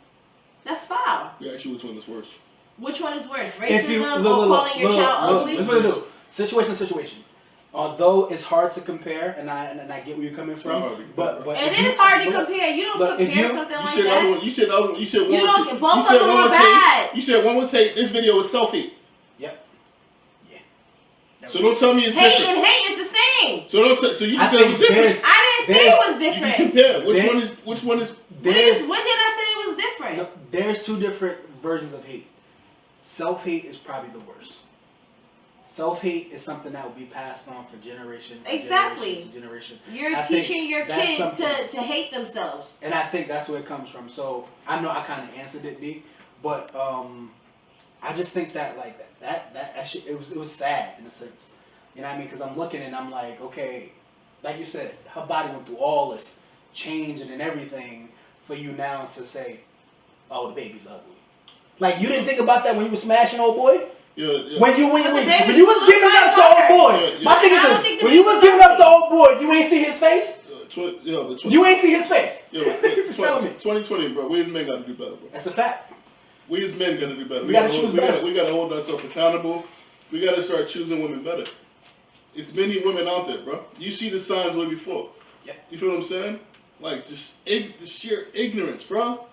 that's foul. Yeah, actually, which one is worse? Which one is worse? Racism or calling your child ugly? That's what I do. Situation. Although it's hard to compare, and I get where you're coming from, but it is hard to compare. You don't compare something like that. You said one was hate. Both of them are bad. You said one was hate. This video was self-hate. Yep. Yeah. So don't tell me it's different. Hate and hate is the same. So you just said it was different. I didn't say it was different. You compare. Which one is? When did I say it was different? No, there's two different versions of hate. Self-hate is probably the worst. Self-hate is something that will be passed on for generation to generation. You're teaching your kids to hate themselves. And I think that's where it comes from. So I know I kind of answered it, D, but I just think that that actually it was sad in a sense. You know what I mean? Because I'm looking and I'm like, okay, like you said, her body went through all this changing and everything for you now to say, oh, the baby's ugly. Like, you didn't think about that when you were smashing old boy? Yeah. When you was giving up to old boy. My thing is this, when you was giving up to old boy, you ain't see his face? You ain't see his face. Yeah, but 2020, bro, we as men gotta do better, bro. That's a fact. We as men gotta do better. We gotta choose better. We gotta hold ourselves accountable. We gotta start choosing women better. It's many women out there, bro. You see the signs way before. Yeah. You feel what I'm saying? Like, just sheer ignorance, bro.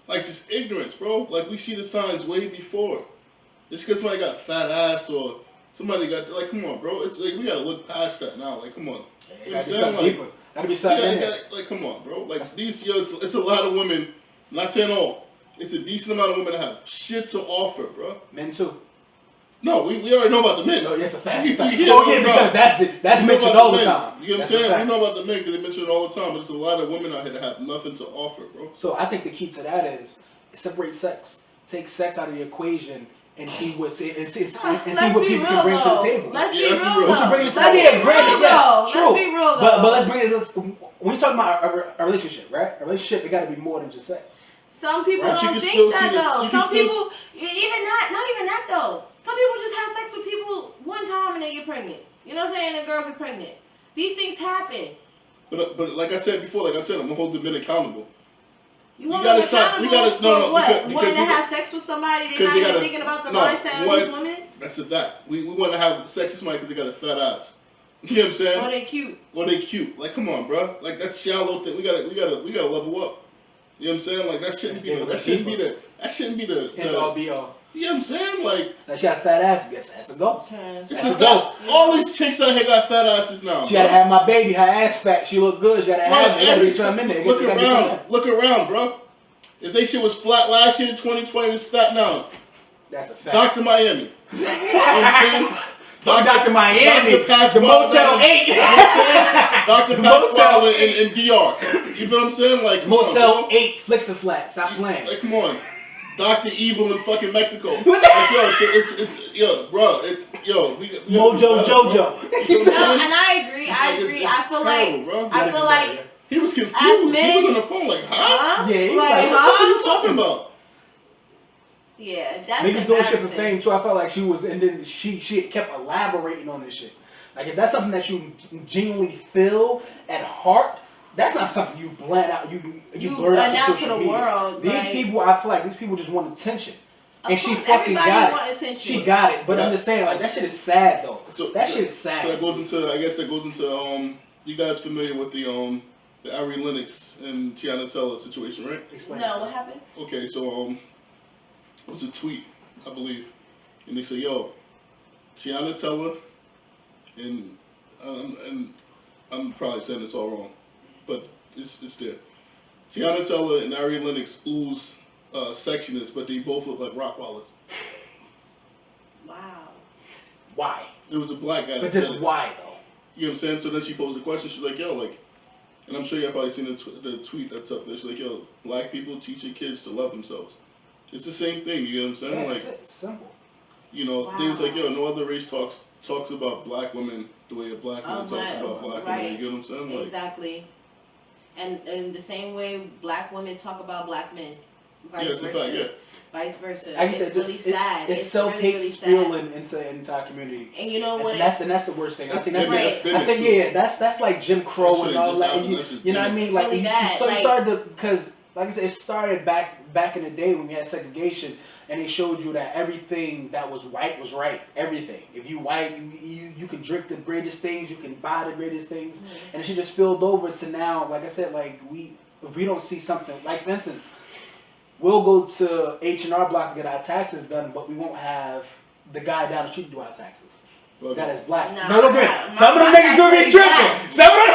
Like, just ignorance, bro. Like, we see the signs way before. Just because somebody got fat ass or somebody got, like, come on, bro. It's like, we gotta look past that now. Like, come on. You know what I'm saying? Like, gotta be something. Like, come on, bro. Like, it's a lot of women. I'm not saying all. It's a decent amount of women that have shit to offer, bro. Men too. No, we already know about the men. No, yes, a fact. Because that's mentioned all the time. You know what I'm saying? We know about the men because they mention it all the time, but there's a lot of women out here that have nothing to offer, bro. So I think the key to that is separate sex. Take sex out of the equation and see what people can bring to the table. Let's be real. What you bring to the table? Granted, yes, true. Let's be real, though. But let's bring it. When you talk about a relationship, right? A relationship, it got to be more than just sex. Some people don't think that though. Some people, even not even that though. Some people just have sex with people one time and they get pregnant. You know what I'm saying? And a girl get pregnant. These things happen. But like I said before, I'm gonna hold the men accountable. You gotta stop. We gotta wanting to have sex with somebody, they're not even thinking about the mindset of these women. That's a fact. We want to have sex with somebody because they got a fat ass. You know what I'm saying? Or they cute. Like, come on, bro. Like, that's shallow thing. We gotta level up. You know what I'm saying? Like, that shouldn't be the end all be all. You know what I'm saying? Like, so she got a fat ass. Guess that's a go. It's a go. All these chicks out here got fat asses now. She gotta have my baby. Her ass fat. She look good. She gotta have. Gotta be something in there. Look around, bro. If they shit was flat last year, 2020 is fat now. That's a fact. Dr. Miami. You know what I'm saying? Dr. Miami. Dr. The Motel 8. You know what I'm saying? Dr. Pasquale in DR. You feel what I'm saying? Like, Motel 8 flicks a flat. Stop playing. Like, come on. Dr. Evil in fucking Mexico. Like, yo, bro. Mojo Jojo. And I agree. I feel like he was confused. He was on the phone like, huh? Yeah, he was like, what the fuck are you talking about? Yeah, that's niggas doing shit for fame too. I felt like she was, and then she kept elaborating on this shit. Like, if that's something that you genuinely feel at heart, that's not something you blurt out. You blurt out to social media. World. These people, I feel like these people just want attention, and she fucking got it. Attention. She got it, but I'm just saying, like, that shit is sad though. That shit is sad. So that goes into, you guys familiar with the Ari Lennox and Tiana Teller situation, right? Explain. No, what happened? Okay, so it was a tweet, I believe, and they say, "Yo, Tiana Teller," and I'm probably saying this all wrong, but it's there. Tiana Teller and Ari Lennox ooze sectionists, but they both look like Rockwallers. Wow. Why? It was a black guy. But just why though? You know what I'm saying? So then she posed a question. She's like, "Yo, like," and I'm sure y'all probably seen the tweet that's up there. She's like, "Yo, black people teach your kids to love themselves." It's the same thing, you know what I'm saying? Yeah, like, it's simple. You know, they was like, yo, no other race talks about black women the way a black man talks about black women. You get what I'm saying? Like, exactly. And in the same way black women talk about black men. Vice versa. Fact, yeah. Vice versa. Like you said, really sad. It's self-hate really spewing into our community. And you know what? And that's the worst thing. I think that's right. That's like Jim Crow and all that. You know what I mean? Like, really so it started because, like I said, it started back in the day when we had segregation, and they showed you that everything that was white was right. Everything. If you white, you can drink the greatest things, you can buy the greatest things, and it should just spilled over to now. Like I said, like if we don't see something, like for instance, we'll go to H&R Block to get our taxes done, but we won't have the guy down the street to do our taxes. That is black. No, don't get some of them niggas gonna be tripping. Some of them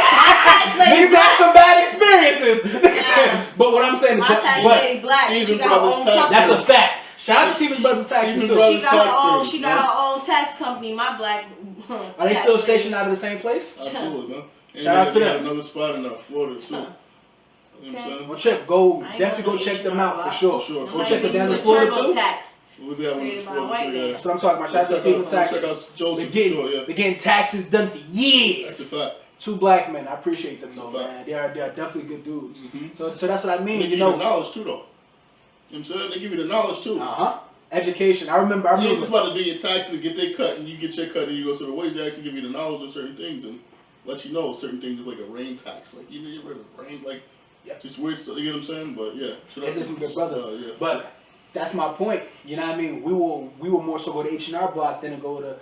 niggas have some bad experiences. Yeah. But what I'm saying, my tax lady black. She got her own company. That's a fact. Shout out to Steven's Brothers Tax. She got her own tax company. My black. Are they still stationed out of the same place? Absolutely, man. Shout out to them. Another spot in Florida too. You know what I'm saying? Well, Chip, definitely go check them out for sure. Go check them down in Florida too. We'll do that one in Florida. That's what I'm talking about. Shout out to Steven's Taxes. Check out Joseph for sure, yeah. They're getting taxes done for years. That's a fact. 2 black men. I appreciate them though, man. They are definitely good dudes. Mm-hmm. So that's what I mean. They give you the knowledge too, though. You know what I'm saying? They give you the knowledge too. Education. I remember. You ain't just about to do your taxes and get their cut, and you get your cut, and you go to the ways. They actually give you the knowledge of certain things and let you know certain things is like a rain tax. Like, you heard of rain, like, just weird stuff. You get what I'm saying? But yeah, there's some good brothers. But that's my point. You know what I mean? We will more so go to H&R Block than to go to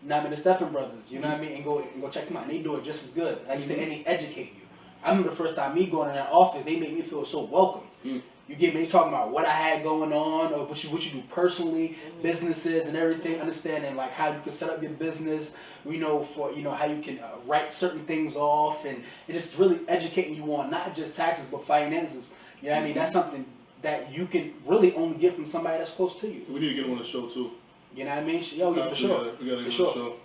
the Stephen Brothers. You know what I mean? And go check them out. And they do it just as good. Like you said, and they educate you. I remember the first time me going in that office, they made me feel so welcome. You get me talking about what I had going on, or what you do personally, businesses and everything. Understanding like how you can set up your business. For how you can write certain things off, and just really educating you on not just taxes but finances. You know what I mean? That's something that you can really only get from somebody that's close to you. We need to get him on the show too. You know what I mean? Yo, yeah, for sure. We gotta get him on the show.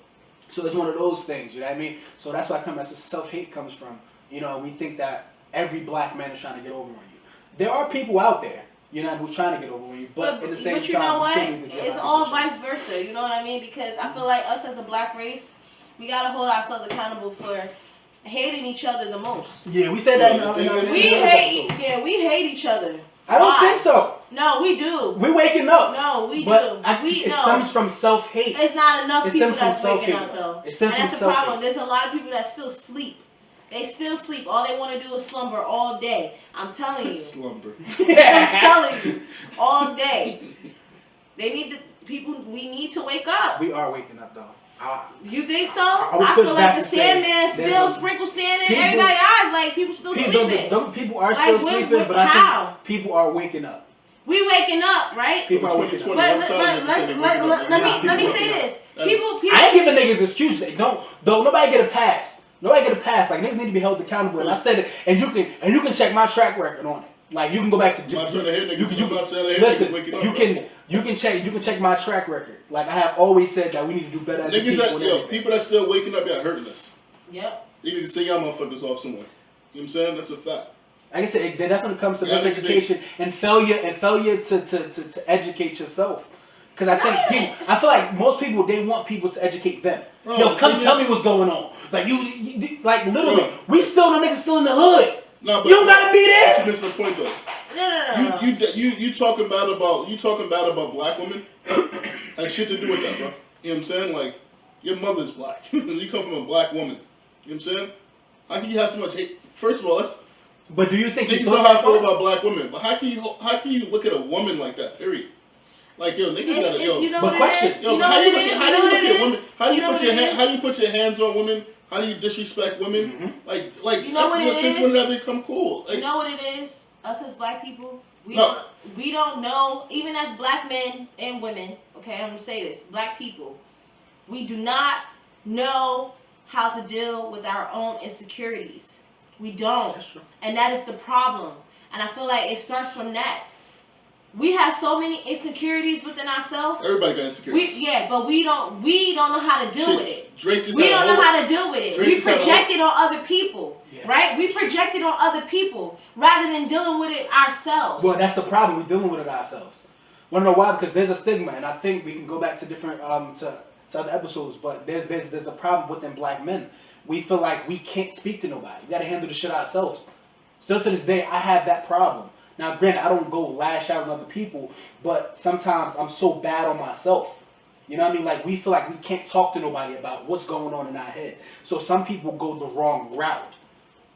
So it's one of those things. You know what I mean? So that's why that's the self-hate comes from. We think that every black man is trying to get over on you. There are people out there, who's trying to get over on you, but at the same time, you know what? It's all vice versa. You know what I mean? Because I feel like us as a black race, we gotta hold ourselves accountable for hating each other the most. Yeah, we said that. We hate each other. I don't think so. No, we do. We're waking up. No, we do. It stems from self-hate. It's not enough people that's waking up though. And that's the problem. There's a lot of people that still sleep. They still sleep. All they want to do is slumber all day. I'm telling you. Slumber. I'm telling you. All day. We need to wake up. We are waking up though. You think so? I feel like the Sandman still sprinkles sand in everybody's eyes. Like people still sleeping. People are still sleeping, but I think people are waking up. We waking up, right? People are waking up. Let me say this. People. I ain't giving niggas excuses. Don't nobody get a pass. Nobody get a pass. Like niggas need to be held accountable. And I said it, and you can check my track record on it. Like you can go back to you can check my track record. Like I have always said that we need to do better as people that still waking up hurting us. Yep. They need to send y'all motherfuckers off somewhere. You know what I'm saying? That's a fact. Like I said, that's when it comes to education and failure to educate yourself. Because I feel like most people, they want people to educate them. Bro, yo, come tell me what's going on. Like you like literally, we still the niggas still in the hood. No, but you don't gotta be there. But you missing the point though. No. You talking bad about black women? Has shit to do with that, bro. You know what I'm saying? Like your mother's black. You come from a black woman. You know what I'm saying? How can you have so much hate? First of all, But do you think niggas know how I feel about black women? But how can you look at a woman like that? Period. Like yo, niggas gotta yo. You know but question, yo, how do you look at women? How do you put your hands on women? How do you disrespect women? Mm-hmm. Like you know what it is? Since when did that become cool? Like, you know what it is? Us as black people, we don't know. Even as black men and women, okay, I'm gonna say this: black people, we do not know how to deal with our own insecurities. We don't, and that is the problem. And I feel like it starts from that. We have so many insecurities within ourselves. Everybody got insecurities. But we don't know how to deal with it. We don't know how to deal with it. We project it on other people, right? We project it on other people rather than dealing with it ourselves. Well, that's the problem. We're dealing with it ourselves. Want to know why? Because there's a stigma, and I think we can go back to different to other episodes. But there's a problem within black men. We feel like we can't speak to nobody. We got to handle the shit ourselves. Still to this day, I have that problem. Now, granted, I don't go lash out on other people, but sometimes I'm so bad on myself. You know what I mean? Like, we feel like we can't talk to nobody about what's going on in our head. So some people go the wrong route.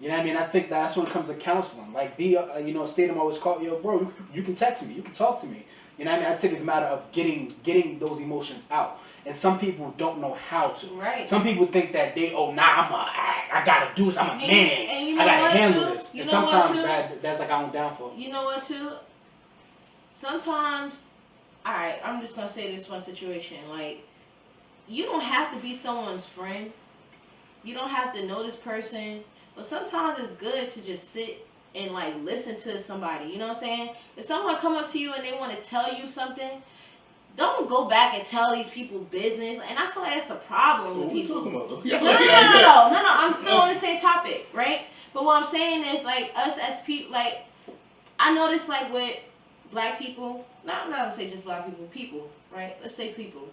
You know what I mean? I think that's when it comes to counseling. Like, Statham always called, yo, bro, you can text me. You can talk to me. You know what I mean? I just think it's a matter of getting those emotions out. And some people don't know how to. Right. Some people think that I gotta do this. I'm a man. And you know I gotta handle too? this. You and know sometimes that's like I'm down for. You know what too? Sometimes, alright, I'm just gonna say this one situation. Like, you don't have to be someone's friend. You don't have to know this person. But sometimes it's good to just sit and like listen to somebody. You know what I'm saying? If someone come up to you and they want to tell you something, don't go back and tell these people business. And I feel like that's the problem with people. No. I'm still on the same topic, right? But what I'm saying is, like, us as people, like, I notice, like, with black people, I'm not gonna say just black people, right? Let's say people.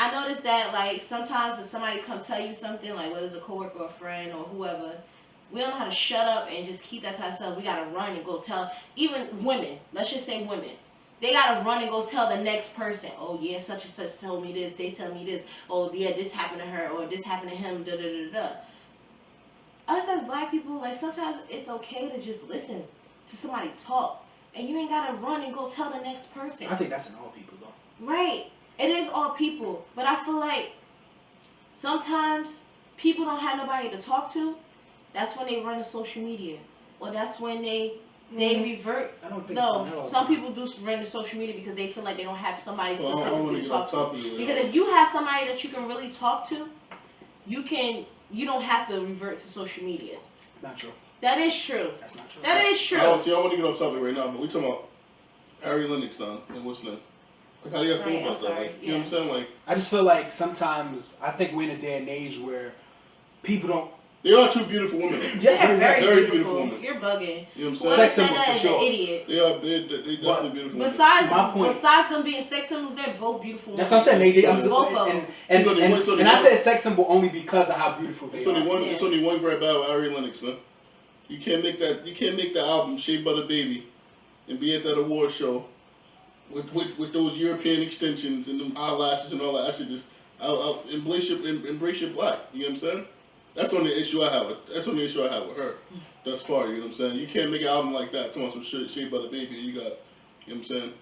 I noticed that like sometimes if somebody come tell you something, like whether it's a coworker or a friend or whoever, we don't know how to shut up and just keep that to ourselves. We gotta run and go tell. Even women, let's just say women, they gotta run and go tell the next person. Oh yeah, such and such told me this. They tell me this. Oh yeah, this happened to her or this happened to him. Da da da da. Us as black people, like sometimes it's okay to just listen to somebody talk, and you ain't gotta run and go tell the next person. I think that's in all people though. Right. It is all people, but I feel like sometimes people don't have nobody to talk to. That's when they run to social media, or that's when they revert. I don't think no, so. some people do run to social media because they feel like they don't have somebody specifically to talk to. Because if you have somebody that you can really talk to, you don't have to revert to social media. Not true. That is true. That's not true. That is true. I want to get off topic right now, but we talking about Ari Lennox now and what's name. Like, how do you feel about that? Like, you know what I'm saying? Like, I just feel like sometimes I think we're in a day and age where people don't. They are two beautiful women. Yes, they're very beautiful women. You're bugging. You know what I'm saying? Whoever said Sex that is symbols, an idiot. They're definitely beautiful Besides them being sex symbols, they're both beautiful women. That's what I'm saying. Both of them. And I said sex symbol only because of how beautiful they are. It's only one great battle with Ari Lennox, man. You can't make that album Shea Butter Baby and be at that award show with those European extensions and them eyelashes and all that. I should just embrace your black. You know what I'm saying? That's the only issue I have with her thus far. You know what I'm saying? You can't make an album like that. Talking about some Shea Butter Baby, and you got, you know what I'm saying,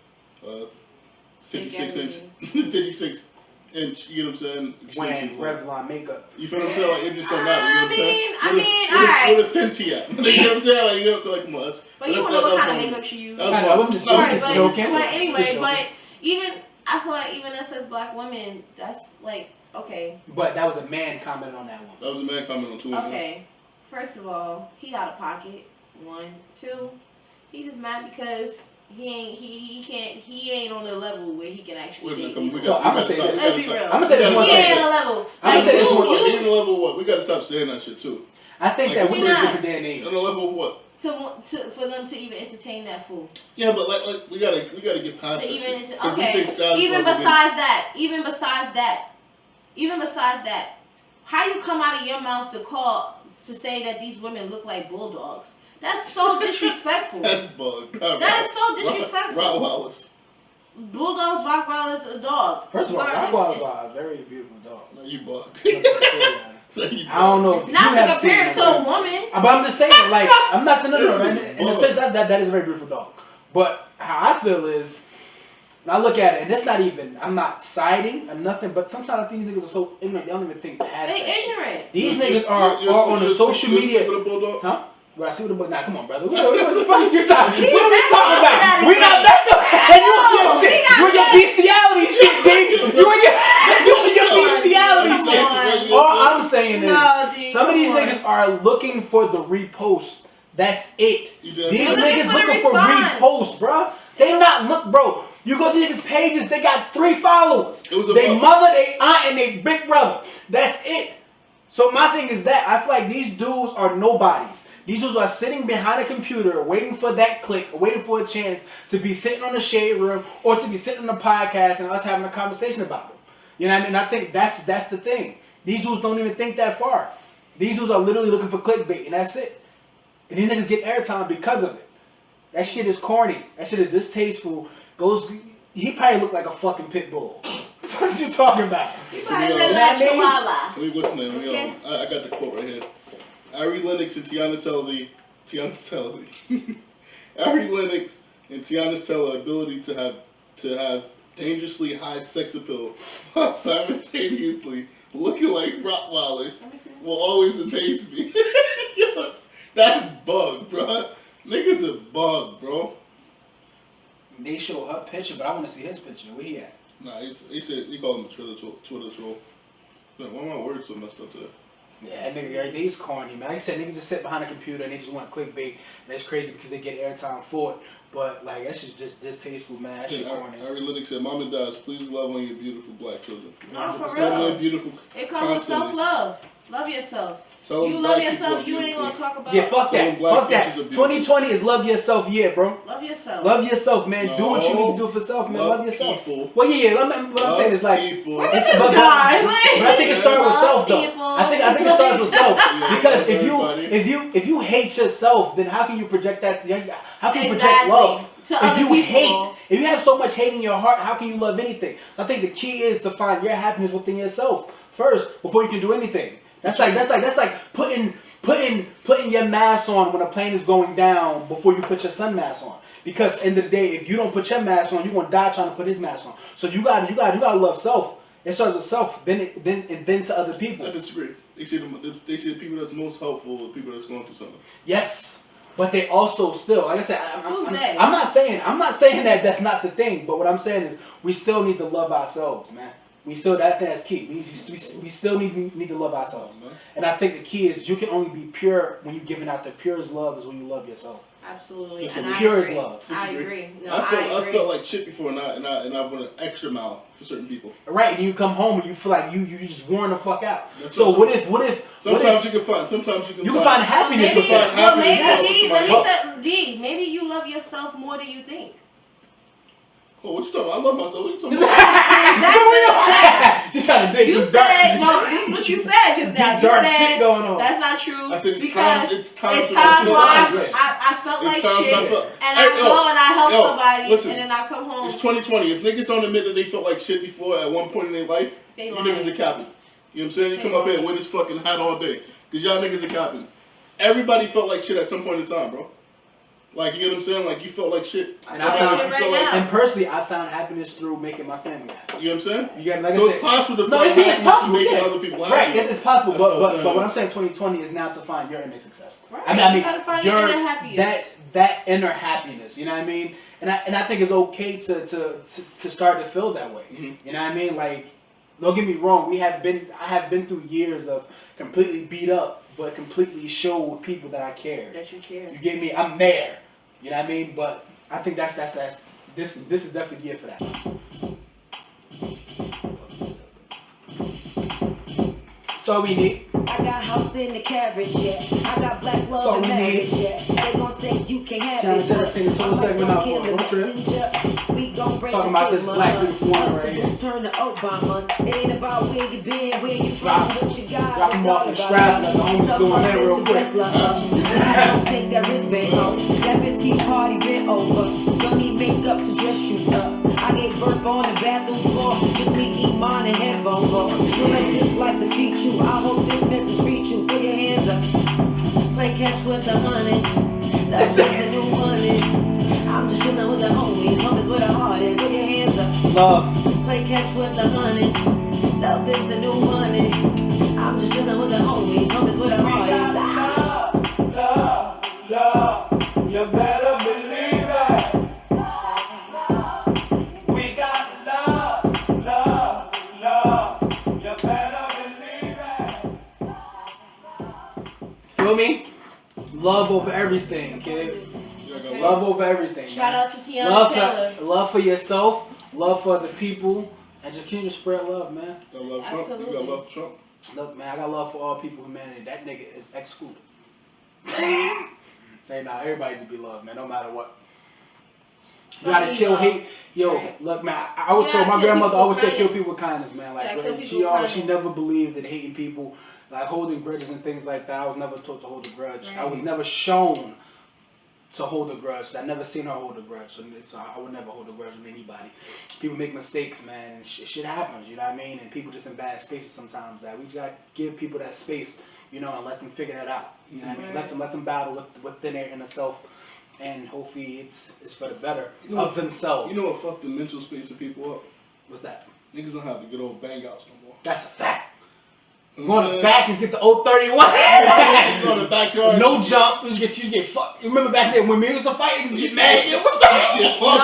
56 inch. You know what I'm saying? Extensions. When Revlon makeup. You feel what I'm saying? Like, it just don't matter. You know what I'm saying? alright. Where the Fenty at? You know what I'm saying? Like, you know, like, come on. But you want to know what kind of makeup she used. But anyway, I feel like even us as black women, that's like, okay. But that was a man comment on that one. That was a man comment on 2 women. Okay. First of all, he out of pocket. 1, 2. He just mad because he ain't on the level where he can actually date. So I'm gonna say this. Let's be real. I'm gonna say this one thing. thing. He ain't on a level. I'm gonna say this one thing. He on the level of what? We gotta stop saying that shit too. I think that we're in a different day and age. On the level of what? For them to even entertain that fool. Yeah, but like we gotta get past that. Even besides that, how you come out of your mouth to say that these women look like bulldogs? That's so disrespectful. That's bug. That is so disrespectful. Rottweilers. Bulldogs, Rottweilers, a dog. First of all, Rottweilers are a very beautiful dog. No, you bug. I don't know if not you to compare it to a woman. But I'm just saying, like, I'm not saying in the sense that is a very beautiful dog. But how I feel is, I look at it, and it's not even, I'm not siding or nothing, but sometimes I think these niggas are so ignorant, they don't even think past They that ignorant. shit. These niggas are on the social media. Huh? Well, I see what the book. Nah, come on, brother. What the fuck is your time? What are we talking about? We not back up. And you and your shit. You and your bestiality shit, D. You and your bestiality shit. All I'm saying is, some of these niggas are looking for the repost. That's it. These niggas looking for reposts, bro. They not bro. You go to niggas' pages, they got 3 followers. They mother, they aunt, and they big brother. That's it. So my thing is that I feel like these dudes are nobodies. These dudes are sitting behind a computer waiting for that click, waiting for a chance to be sitting on the shade room or to be sitting on the podcast and us having a conversation about them. You know what I mean? I think that's the thing. These dudes don't even think that far. These dudes are literally looking for clickbait and that's it. And these niggas get airtime because of it. That shit is corny. That shit is distasteful. He probably looked like a fucking pit bull. What are you talking about? He probably looked like Chihuahua. Let me what's the name? I got the quote right here. Ari Lennox and Tiana Teller. Ari Lennox and Tiana Teller ability to have dangerously high sex appeal while simultaneously looking like Rottweilers will always amaze me. That is bug, bro. Niggas a bug, bro. They show her picture, but I want to see his picture. Where he at? Nah, he called him a Twitter troll. Man, why are my words so messed up today? Yeah, nigga, these corny, man. Like I said, niggas just sit behind a computer and they just want clickbait. And that's crazy because they get airtime for it. But like that shit's just distasteful, man. That shit corny. Ari Lydic said, "Mom and dads, please love on your beautiful black children." No, for real. real. Beautiful. It comes with self-love. Love yourself. Tell you love yourself. You ain't gonna talk about. Yeah, fuck that. Fuck that. 2020 is love yourself year, bro. Love yourself. Love yourself, man. Do what you need to do for self, man. Love yourself. People. Well, yeah. What I'm saying is like. Look at this guy. But I think it starts with self, though. I think it starts with self because if you hate yourself, then how can you project that? How can you project love? If you have so much hate in your heart, how can you love anything? So I think the key is to find your happiness within yourself first before you can do anything. That's like putting your mask on when a plane is going down before you put your sun mask on. Because at the end of the day, if you don't put your mask on, you're gonna die trying to put his mask on. So you gotta love self. It starts with self, then to other people. I disagree. They say the people that's most helpful are the people that's going through something. Yes. But they also still, like I said, I'm not saying that that's not the thing. But what I'm saying is, we still need to love ourselves, man. We still that's key. We still need to love ourselves, and I think the key is you can only be pure when you're giving out the purest love is when you love yourself. Absolutely, and purest love. I agree. No, I felt like shit before, and I went an extra mile for certain people. Right, and you come home and you feel like you just worn the fuck out. So what if? Sometimes you can find happiness. Maybe you love yourself more than you think. Oh, what you talking about? I love myself. What you talking about? Just trying to dig some dark. No, this is what you said just now. Dark shit going on. That's not true. I said it's times where I felt like shit, and I go and I help somebody, and then I come home. It's 2020. If niggas don't admit that they felt like shit before at one point in their life, you niggas are capping. You know what I'm saying? You come up here with this fucking hat all day, cause y'all niggas are capping. Everybody felt like shit at some point in time, bro. Like, you know what I'm saying? Like, you felt like shit. And personally, I found happiness through making my family happy. You know what I'm saying? You guys, like so I said, it's possible to find happiness making other people happy. Right, it's possible. But what I'm saying, 2020 is now to find your inner success. Right. I mean, you gotta find your inner happiness. That inner happiness. You know what I mean? And I think it's okay to start to feel that way. Mm-hmm. You know what I mean? Like, don't get me wrong. I have been through years of completely beat up, but completely showed people that I cared. That you care. You get me? I'm there. You know what I mean? But I think this is definitely geared for that. So we need. I got house in the carriage, yeah. I got black love in marriage, yeah. They gon' say you can't have it. We gon' break talking about this black beautiful woman right here. Turn to Obamas. It ain't about where you been, where you from, what you got. Drop him off and strap like the homies doing that real quick. I don't take that wristband home. That petite party been over. Don't need makeup to dress you up. I gave birth on the bathroom floor. Just me, Iman, and headphone calls. Don't let this life defeat you. I hope this message reach you. Put your hands up. Play catch with the honey. That's the new money. I'm just chillin' with the homies. Homies where the heart is. Put your hands up. Love. Play catch with the honey. Love is the new money. I'm just chillin' with the homies. Homies where the heart is. Love. You better believe it. We got love. You better believe it. Feel me? Love over everything, kid. Okay. Love over everything. Shout out to Tiana Taylor. Love for yourself, love for other people, and just continue to spread love, man. You got love Trump? You got love for Trump? Look, man, I got love for all people, humanity. That nigga is excluded. Say nah, everybody to be loved, man, no matter what. You gotta kill hate. Yo, look, man, I was told my grandmother always said kill people with kindness, man. Like, she never believed in hating people, like holding grudges and things like that. I was never taught to hold a grudge. Right. I was never shown to hold a grudge. I never seen her hold a grudge, so I would never hold a grudge with anybody. People make mistakes, man, and shit happens, you know what I mean? And people just in bad spaces sometimes. That we gotta give people that space, you know, and let them figure that out. You know what I mean? Let them battle within their inner self, and hopefully it's for the better of themselves. You know what fucked the mental space of people up? What's that? Niggas don't have the good old bang outs no more. That's a fact. Go on the back and get the 031. Go in the backyard. No jump. You get fucked. You remember back then when we was a fight, niggas get mad. What's up? Get fucked.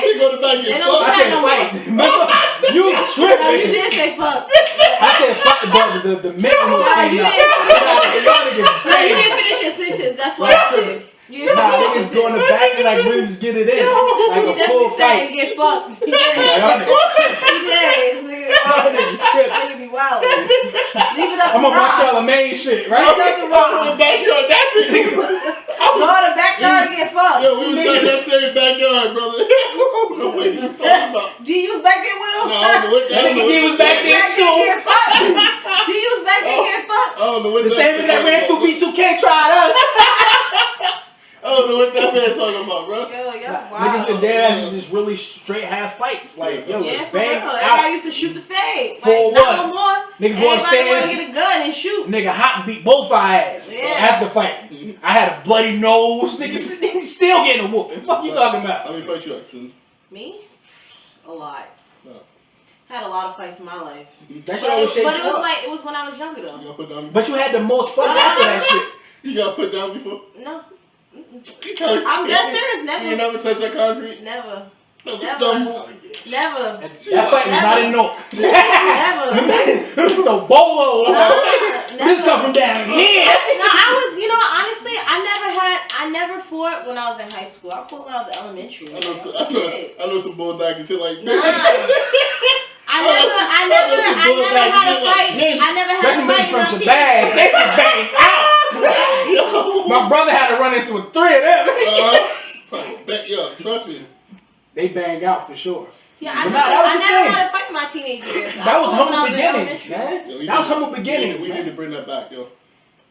She go to the back and get fucked. I said fight. You tripping. No, you did say fuck. I said fuck, but the men was you didn't finish your sentence. That's why I did. Yeah. Nah, niggas go in the back and like really just get it in. Like a full fight. Get fucked. He did. Nigga be wild. Leave it up. I'm on my Charlemagne shit, right? I'm in the backyard. Go to the backyard and get fucked. Yo, we was back in that same backyard, brother. I don't know what you talking about. D was back there with him? No, I don't know what That nigga D was back there too. D was back there getting fucked. I don't know what the same nigga that ran through B2K tried us. I don't know what that man talking about, bro. Yo, wow. Niggas and dads just really straight have fights. Like, yo, yeah, just for real. bang out. Everybody used to shoot the fade. For like, what? Not no more. Nigga go Everybody upstairs. want to get a gun and shoot. Nigga hot beat both our ass after fighting. I had a bloody nose. Nigga still getting a whooping. Fuck you talking about? How many fights you actually? Me? A lot. No. Had a lot of fights in my life. That shit always shake But you it was up. like, it was when I was younger though. You got put down before? But you had the most fun after that shit. You got put down before? No. I'm dead serious, never. You never touched that concrete? Never. Never. Never. That fight was not in North. Never. It was the bolo. This come from down here. No, I was, honestly, I never fought when I was in high school. I fought when I was in elementary. I know some bulldoggers hit like nah. I never had a fight. I never had a fight from in the bags. They can bang out. My brother had to run into 3 of them. Yeah, trust me. They bang out for sure. Yeah, I never had a fight in my teenage years. That was humble beginnings, man. That was humble beginnings. We need to bring that back, yo.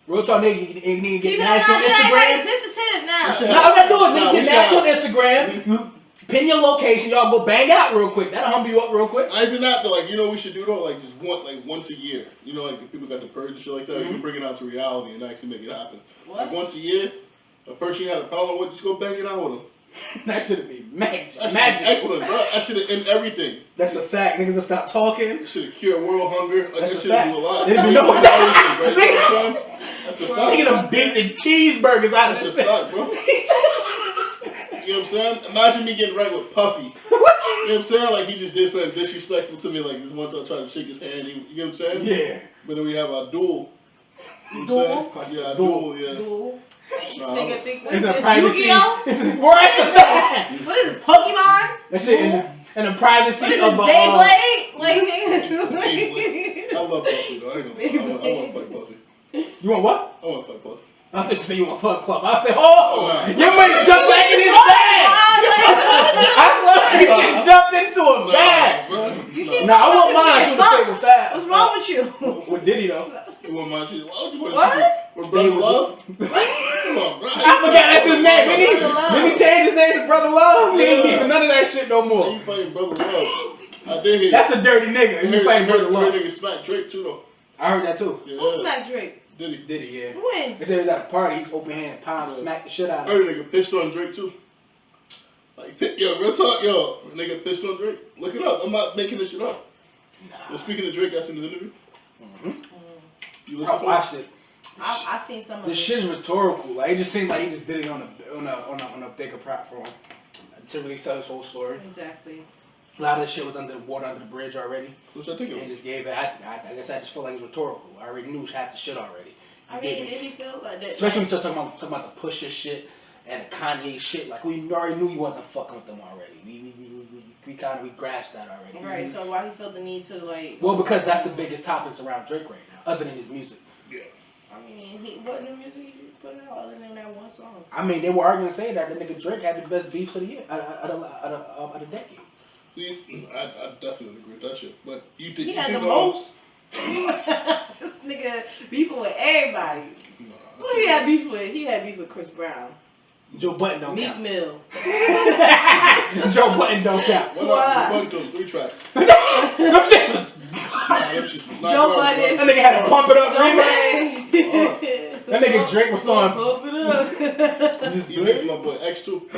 Real talk, nigga, you need to get People nasty on Instagram. sensitive now. All I gotta do is get nasty on Instagram. You pin your location, y'all go bang out real quick. That'll humble you up real quick. I even not though, like what we should do though, like just once a year. Like if people got the purge and shit like that, you can bring it out to reality and actually make it happen. What? Like once a year, a person you had a problem with, just go bang it out with them. That should be magic. Excellent, bro. That should have end everything. That's a fact. Niggas will stop talking. It should have cured world hunger. Like, That's that a should fact. do a lot. They didn't know what that was. That's a fact. Nigga done beat the cheeseburgers out of That's this a fact, bro. You know what I'm saying? Imagine me getting right with Puffy. What? You know what I'm saying? Like he just did something disrespectful to me. Like this one time I tried to shake his hand. You know what I'm saying? Yeah. But then we have our duel. You know what I'm saying? Yeah, duel. Yeah. Duel. This Nah, nigga think what It's is a this? privacy. Yu-Gi-Oh? We're at the fact. What is it, Pokemon? That shit in the privacy What is of this, Beyblade? Like, I love Puffy though. I want to fight Puffy. You want what? I want to fight Puffy. I think you say you want fuck Puff. I said, you might jump back in his bag. I just jumped into a bag. I want mine to the table fast. What's wrong with you? What did he though? You want my shit? Why would you want to What? with Brother Love? Come on, bro. I forgot that's his name. Did he change his name to Brother Love? He ain't keeping none of that shit no more. You fighting Brother Love? I did hear. That's a dirty nigga. You fighting Brother Love? Nigga smack Drake too though. I heard that too. Yeah. Who smacked Drake? Did he? Yeah. When? They said he was at a party. He open hand, pound, smack the shit out I of him. heard a nigga pissed on Drake too. Like, yo, real talk, yo. A nigga pissed on Drake. Look it up. I'm not making this shit up. Well, speaking of Drake, that's in the interview. You listen I watched it. I seen some of The it. shit's rhetorical. Like it just seemed like he just did it on a bigger platform to really tell his whole story. Exactly. A lot of the shit was under the water, under the bridge already. What's that thinking? And he just gave it. I guess I just feel like it's rhetorical. I already knew half the shit already. I mean, did he feel like that? Especially when you start talking about the Pusha shit and the Kanye shit. Like we already knew he wasn't fucking with them already. We grasped that already. Right. So why he felt the need to like? Well, because that's the biggest topics around Drake right now, other than his music. Yeah. I mean, what new music he put out other than that one song? I mean, they were arguing saying that the nigga Drake had the best beefs of the year, of the decade. See, I definitely agree with that shit. But you think He had the most. This nigga beefing with everybody. Who he had beef with? He had beef with Chris Brown. Joe Button don't Meek count. Mill. Joe Button don't count. What up? What those 3 tracks? Them shit was. Joe Budden. That nigga had to pump it up. Remix. That nigga Drake was throwing. Pump it up. You beef my boy X too.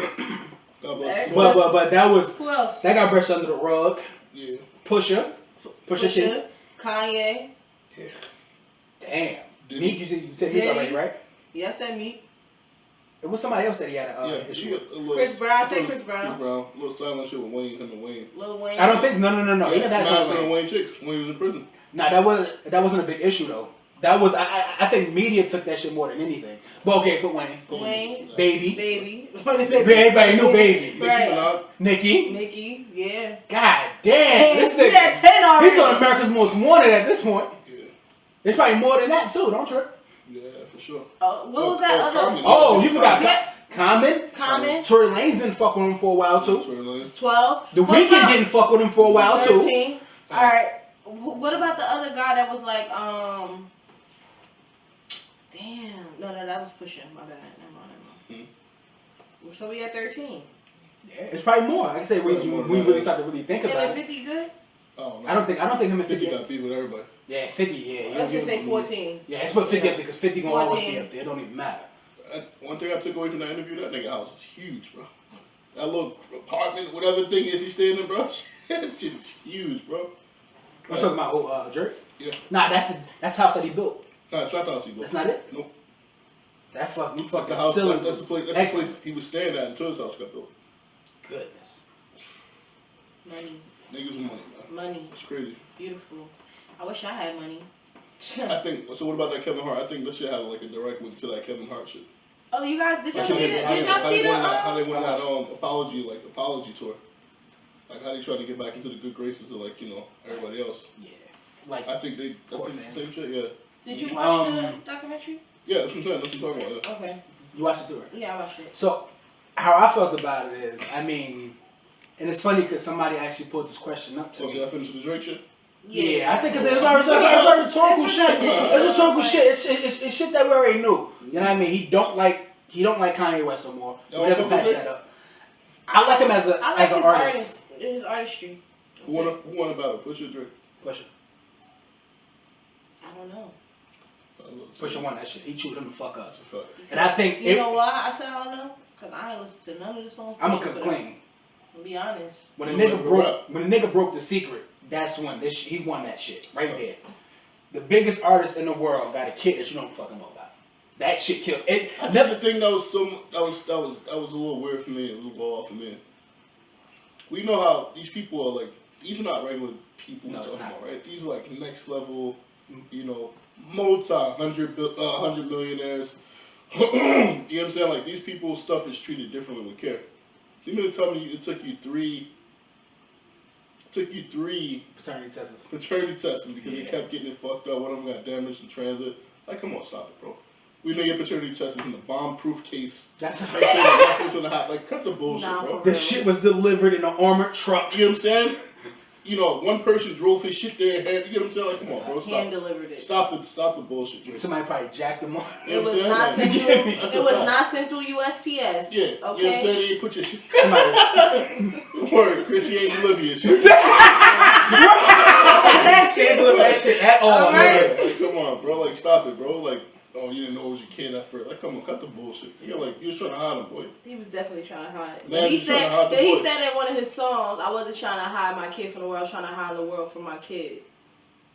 God bless him. But that was. Who else? That got brushed under the rug. Yeah. Pusha shit. Kanye. Yeah. Damn. Did Meek, you said Meek already, right? Yes, that Meek. It was somebody else that he had an Yeah, issue with. Chris Brown. Say Chris Brown. Chris Brown. A little silent shit with Wayne, him and Wayne. Lil Wayne. I don't think. No. Yeah, He he never had smashed something. one of Wayne chicks when he was in prison. Nah, that wasn't a big issue though. That was I think media took that shit more than anything. But okay, put Wayne. Baby. What is it? Everybody knew Baby. Right. Nicki. Yeah. God damn. This nigga. Yeah, 10 already. He's on America's Most Wanted at this point. Yeah. It's probably more than that too, don't trip? Yeah, for sure. What was that other? Common. Oh, you forgot Yeah. Common. Tory Lanez didn't fuck with him for a while too. 12. The Weeknd didn't fuck with him for a while 13. too. All right. What about the other guy that was like Damn. No, that was pushing. My bad. Never mind. So we at 13. Yeah, it's probably more. Like I say, we really start to really think Him about and it. 50 good? Oh, I don't think him and 50 got beat with everybody. Yeah, 50. Yeah. Let's just say 14. Yeah, let's put 50 up there because 50 gonna always 14. be up there. It don't even matter. One thing I took away from that interview, that nigga house is huge, bro. That little apartment, whatever thing is he's staying in, bro. That shit is huge, bro. We're talking about Jerk? Yeah. Nah, that's the house that he built. Nah, it's not the house he built. That's not it? Nope. That fucking That's the house. That's the place he was staying at until his house got built. Goodness. Money. Niggas with money, man. Money. It's crazy. Beautiful. I wish I had money. I think. So what about that Kevin Hart? I think that shit had like a direct link to that Kevin Hart shit. Oh, you guys, did y'all How see that? Did y'all see how they that? went on that apology tour? Like how they trying to get back into the good graces of like everybody else. Yeah. Like I think it's the same shit. Yeah. Did you watch the documentary? Yeah, that's what I'm saying. That's what I'm talking about. Okay. You watched it too, right? Yeah, I watched it. So, how I felt about it is, I mean, and it's funny because somebody actually put this question up to me. So I finished with the Drake shit? Yeah, I think because it was our rhetorical shit. It's rhetorical shit. It's shit that we already knew. You know what I mean? He don't like Kanye West no more. We never patched that up. I like him as an artist. His artistry. Who won a battle? Pusha or Drake? Pusha. I don't know. Pusha won that shit. He chewed him the fuck up. That's a fact. And I think you know why I said I don't know? Because I ain't listened to none of the songs. I'm gonna come clean. To be honest. When a nigga broke the secret, that's when he won that shit right there. The biggest artist in the world got a kid that you don't fucking know about. That shit killed it. The thing that was a little weird for me. It was a little off for me. We know how these people are like. These are not regular people we're talking about, right? These are like next level, multi-hundred millionaires. You know what I'm saying? Like these people's stuff is treated differently with care. So you mean to tell me it took you three paternity tests because they kept getting it fucked up. One of them got damaged in transit. Like, come on, stop it, bro. We know your paternity test is in a bomb-proof case. That's like, cut the bullshit, bro. This shit was delivered in an armored truck. You know what I'm saying? One person drove his shit there. You know what I'm saying? Like, come on, bro. Hand delivered it. Stop the bullshit, Drake. Somebody probably jacked him on. It was not sent through. It was not sent through USPS. Yeah. Okay. You know what I'm saying? They put your shit. Word, Chris, she ain't deliver your shit. She ain't deliver that shit at all. Right. Like, come on, bro. Like, stop it, bro. Like, oh, you didn't know it was your kid at first. Like, come on, cut the bullshit. You was trying to hide him, boy. He was definitely trying to hide it. Man, he said in one of his songs, I wasn't trying to hide my kid from the world, I was trying to hide the world from my kid.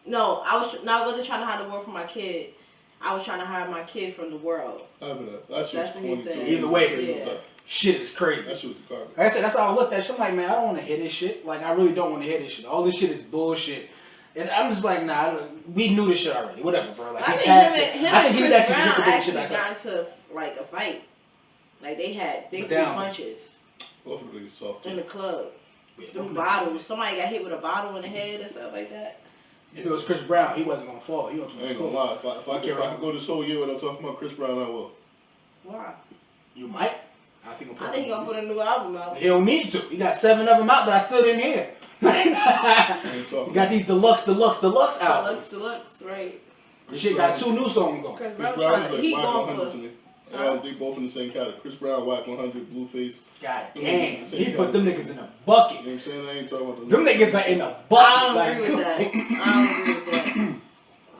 No, I wasn't trying to hide the world from my kid. I was trying to hide my kid from the world. That shit was corny too. Either way, shit is crazy. That shit was garbage. Like I said, that's how I looked at shit. I'm like, man, I don't want to hear this shit. Like, I really don't want to hear this shit. All this shit is bullshit. And I'm just like, nah, we knew this shit already. Whatever, bro. Like, I think him and Chris Brown just actually got into like a fight. Like they threw punches. Both of them soft in the club. Yeah, threw bottles. Somebody got hit with a bottle in the head or something like that. If it was Chris Brown, he wasn't gonna fall. He was I ain't gonna lie. If I could go this whole year without talking about Chris Brown, I will. Why? You might. I think he gonna put a new album out. He don't need to. He got 7 of them out that I still didn't hear. You got these deluxe albums. Deluxe, right. This shit got 2 new songs on. Chris Brown is like Whack 100 to me. They both in the same category. Chris Brown, Whack 100, Blueface. God damn. He put them niggas in a bucket. You know what I'm saying? I ain't talking about them niggas are in a bucket. I don't agree with that. I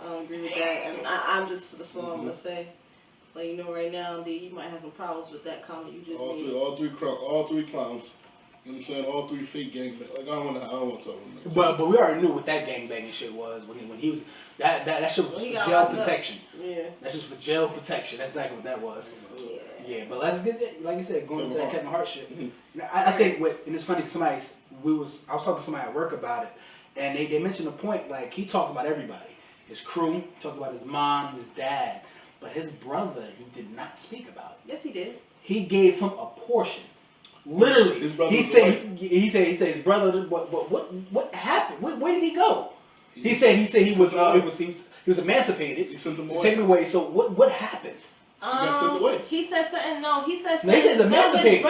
don't agree with that. And I'm just, that's all I'm going to say. Like, right now, D, you might have some problems with that comment you just made. All three clowns. You know what I'm saying? All 3 fake gangbangers. Like, I don't want to talk about that. But we already knew what that gangbanging shit was when he was that shit was for jail protection. Yeah. That's just for jail protection. That's exactly what that was. Yeah. But let's get that, like you said, going into that Kevin Hart shit. Mm-hmm. I think and it's funny because I was talking to somebody at work about it, and they mentioned a point, like he talked about everybody. his crew, talked about his mom, his dad, but his brother he did not speak about. Yes, he did. He gave him a portion. Literally, he said his brother. What happened? Where did he go? He said he was emancipated. He sent him away. Taken away. So what happened? He got sent away. He said something. No, he said No, he said something. emancipated.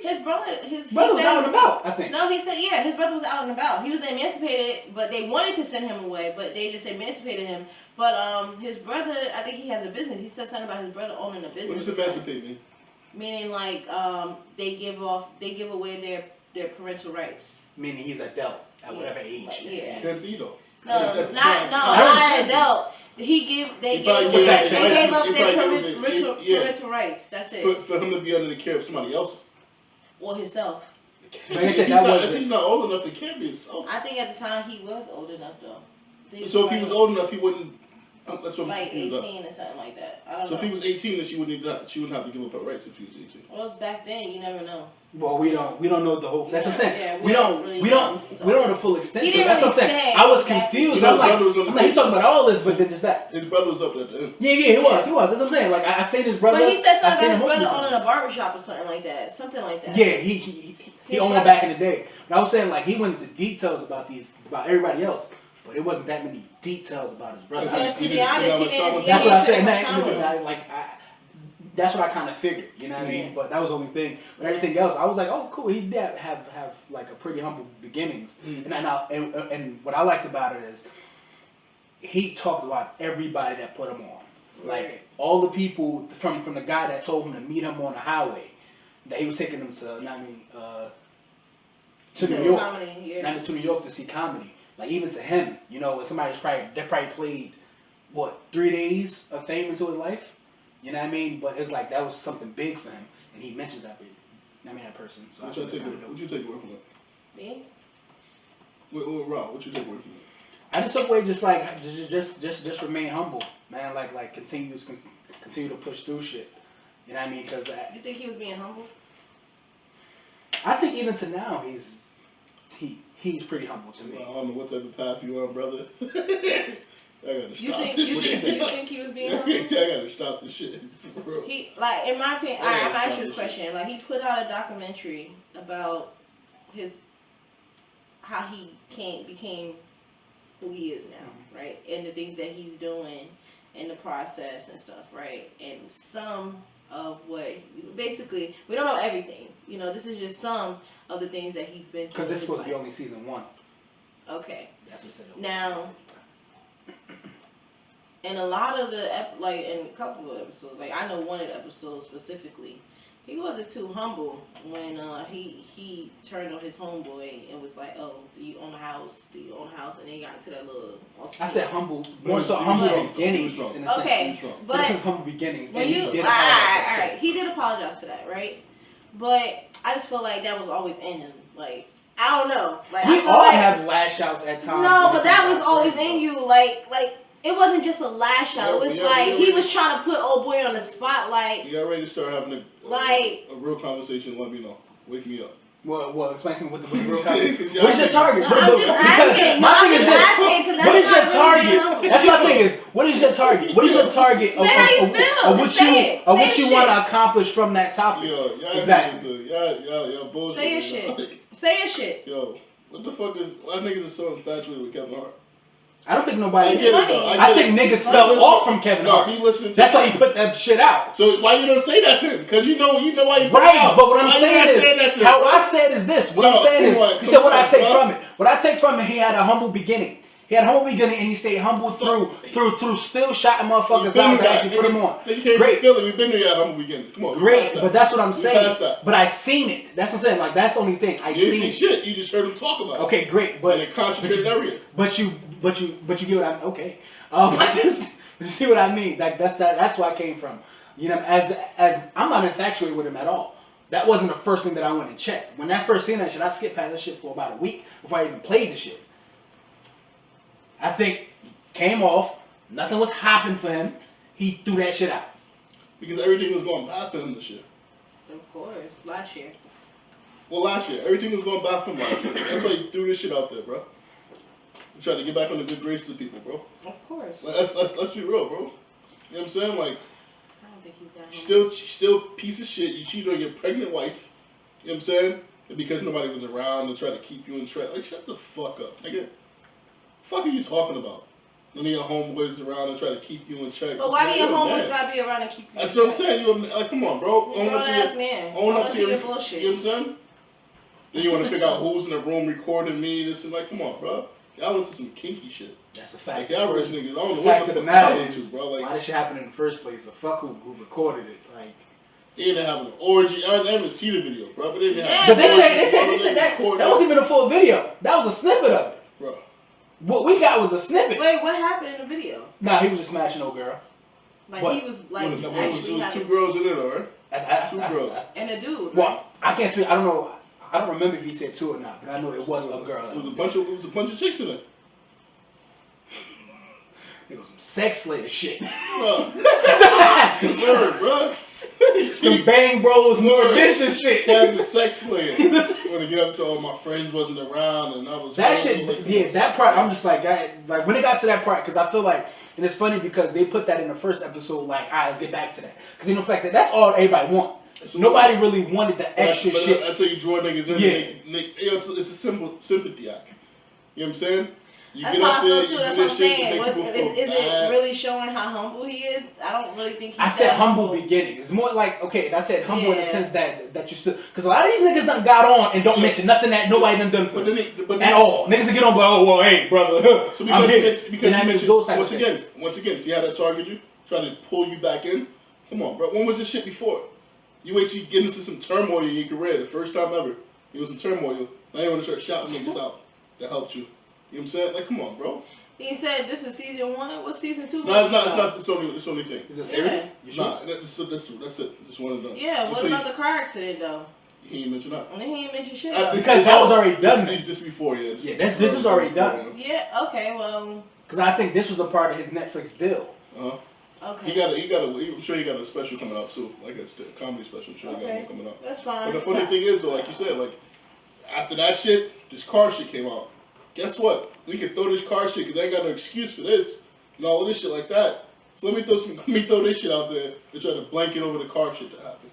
His brother was out and about, I think. No, he said his brother was out and about. He was emancipated, but they wanted to send him away, but they just emancipated him. But his brother, I think he has a business. He said something about his brother owning a business. What does emancipate mean? Meaning like they give away their parental rights. Meaning he's adult at whatever age. Yeah. That's though. No, not adult. They gave up their parental rights. That's it. For him to be under the care of somebody else. Or himself. Like I said, if he's not old enough, it can't be himself. I think at the time he was old enough though. So if he was old enough, he wouldn't. That's what like 18 or something like that. I don't know. So if he was 18, then she wouldn't have to give up her rights if he was 18. Well, it's back then. You never know. Well, we don't know the whole. That's what I'm saying. Yeah, we don't know the full extent. He didn't that's what I'm saying. I was confused. I'm like, he talking about all this, but then just that. His brother was up at the end. Yeah, he was. That's what I'm saying. Like I seen his brother. But he said something about his brother owning a barbershop or something like that. Something like that. Yeah, he owned one back in the day. But I was saying like he went into details about everybody else. But it wasn't that many details about his brother. Because to be honest, he didn't. That's what I said. That's what I kind of figured. You know what I mean? But that was the only thing. But everything else, I was like, oh, cool. He did have like a pretty humble beginnings. And what I liked about it is he talked about everybody that put him on. Like all the people from the guy that told him to meet him on the highway, that he was taking them to New York, not to New York to see comedy. Like even to him, you know, somebody's probably played 3 days of fame into his life. You know what I mean? But it's like that was something big for him, and he mentioned that person. So what you take away from it? Me? Rob, what you take away from it? I just took away just remain humble, man. Like continue to push through shit. You know what I mean? Because you think he was being humble? I think even to now he's pretty humble to me. Well, I don't know what type of path you on, brother. I gotta stop this shit. You think he was being humble? I gotta stop this shit. For real. He, like, in my opinion, I'm gonna ask you this question. Like, he put out a documentary about how he became who he is now, right? And the things that he's doing in the process and stuff, right? And some of what, basically, we don't know everything. You know, this is just some of the things that he's been through. Because this is supposed to be only season 1. Okay. That's what it said. Now, in a lot of the, in a couple of episodes, like I know one of the episodes specifically, he wasn't too humble when he turned on his homeboy and was like, "Oh, do you own a house? Do you own a house?" And then he got into that little. I said humble, more so humble beginnings in a sense. But this is humble beginnings, and he did apologize. All right, he did apologize for that, right? But I just feel like that was always in him, like. I don't know. Like we all have lash outs at times. No, but that was always in you. Like it wasn't just a lash out. It was he was trying to put old boy on the spotlight. You got ready to start having a real conversation. Let me know. Wake me up. Well, explain to me what the real conversation. What's your target? No, I'm just asking. My thing is this. What is your target? That's my thing is. What is your target? What is your target of what you want to accomplish from that topic? Yo, exactly. Y'all bullshit. Say your shit. Say your shit. Yo, what the fuck is? Why niggas are so infatuated with Kevin Hart? I don't think nobody. I think niggas fell off from Kevin Hart. No, he listening to. That's why he put that shit out. So why you don't say that then? Because you know why you put it right. out. But what I'm saying is, how I said is this. What I'm saying is, he said what I take from it. What I take from it, he had a humble beginning. He had a humble beginning, and he stayed humble through still shotting motherfuckers out that actually put him on. Great. We've been there at humble beginnings. Come on. Great, but that's what I'm saying. But I seen it. That's what I'm saying. Like that's the only thing I seen. You didn't see shit. You just heard him talk about it. Okay, great, but in a concentrated area. But you get what I'm okay. But you see what I mean? Like that's where I came from. You know, as I'm not infatuated with him at all. That wasn't the first thing that I went and checked. When I first seen that shit, I skipped past that shit for about a week before I even played the shit. I think came off, nothing was hopping for him. He threw that shit out. Because everything was going bad for him this year. Of course, last year. Well, last year. Everything was going bad for him last year. That's why he threw this shit out there, bro. to try to get back on the good graces of people, bro. Of course. Like, let's be real, bro. You know what I'm saying? Like, I don't think he's that. Still piece of shit. You cheated on your pregnant wife. You know what I'm saying? And because nobody was around to try to keep you in track. Like, shut the fuck up, nigga. Fuck are you talking about? None of your homeboys around and try to keep you in check. But why do your homeboys gotta be around and keep you? That's what I'm saying. You like, come on, bro. Own up to your bullshit. You know what I'm saying? Then you want to figure out who's in the room recording me. This and like, come on, bro. Y'all into some kinky shit. That's a fact. Like, y'all rich niggas. I don't know the what fact the of the fuck matter y'all is, into, bro. Like, why this shit happened in the first place? So fuck who recorded it. Like, they didn't have an orgy. I didn't even see the video, bro. But they didn't have. But they said that wasn't even a full video. That was a snippet of it, bro. What we got was a snippet. Wait, what happened in the video? Nah, he was just smashing old girl. Like what? He was like It was two girls in it, alright. Two girls and a dude. Well, right? I can't speak. I don't know. I don't remember if he said two or not, but I know it was a girl. It was a bunch of chicks in it. It was some sex slayer shit. Word, bro. Some Bang Bros more edition shit. That's the sex slayer. When I get up to all my friends wasn't around and I was that shit. Yeah, that part. I'm just like when it got to that part, because I feel like, and it's funny because they put that in the first episode. Like, let's get back to that, because you know, the fact that that's all everybody want. Nobody really wanted the extra shit. That's how you draw niggas in. Yeah. It's a simple sympathy act. You know what I'm saying? You that's get how up I there, feel too. you That's do what this I'm shit, saying. Is it really showing how humble he is? I don't really think he's I said that humble beginning. It's more like, okay, I said humble in the sense that you still, because a lot of these niggas done got on and don't mention nothing that nobody done for them at all. Niggas will get on, but oh well, hey brother, so I'm here. Because you mentioned those type of things. Once again, see how that target you, trying to pull you back in. Come on, bro. When was this shit before? You wait till you get into some turmoil in your career. The first time ever, you was in turmoil. Now you want to start shouting niggas out that helped you. You know what I'm saying? Like, come on, bro. He said this is season 1. What's season 2? No, it's not. It's only thing. Is it serious? Yeah. Nah, that's it. Just one and done. Yeah. What about the car accident though? He ain't mentioned that. He ain't mentioned shit. Because that was already done. This before, yeah. This is already done. Yeah. Okay. Well. Because I think this was a part of his Netflix deal. Okay. I'm sure he got a special coming out too, like a comedy special. I'm sure he got one coming out. That's fine. But the funny thing is, though, like you said, like after that shit, this car shit came out. Guess what? We can throw this car shit because they ain't got no excuse for this and all of this shit like that. So let me throw this shit out there and try to blanket over the car shit that happened.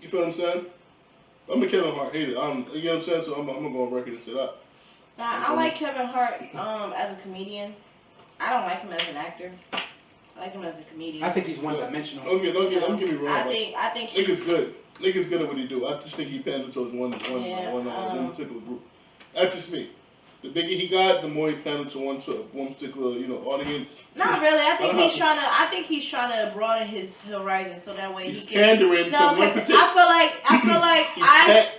You feel what I'm saying? I'm a Kevin Hart hater. You know what I'm saying? So I'm gonna go on record and say that. I like Kevin Hart as a comedian. I don't like him as an actor. I like him as a comedian. I think he's one-dimensional. Don't get me wrong. I think nigga's good. Nigga's good at what he do. I just think he pandered towards one particular group. That's just me. The bigger he got, the more he pandered to one particular, audience. Not really. I think he's trying to broaden his horizon so that way he's he can. Pandering to one particular. I feel like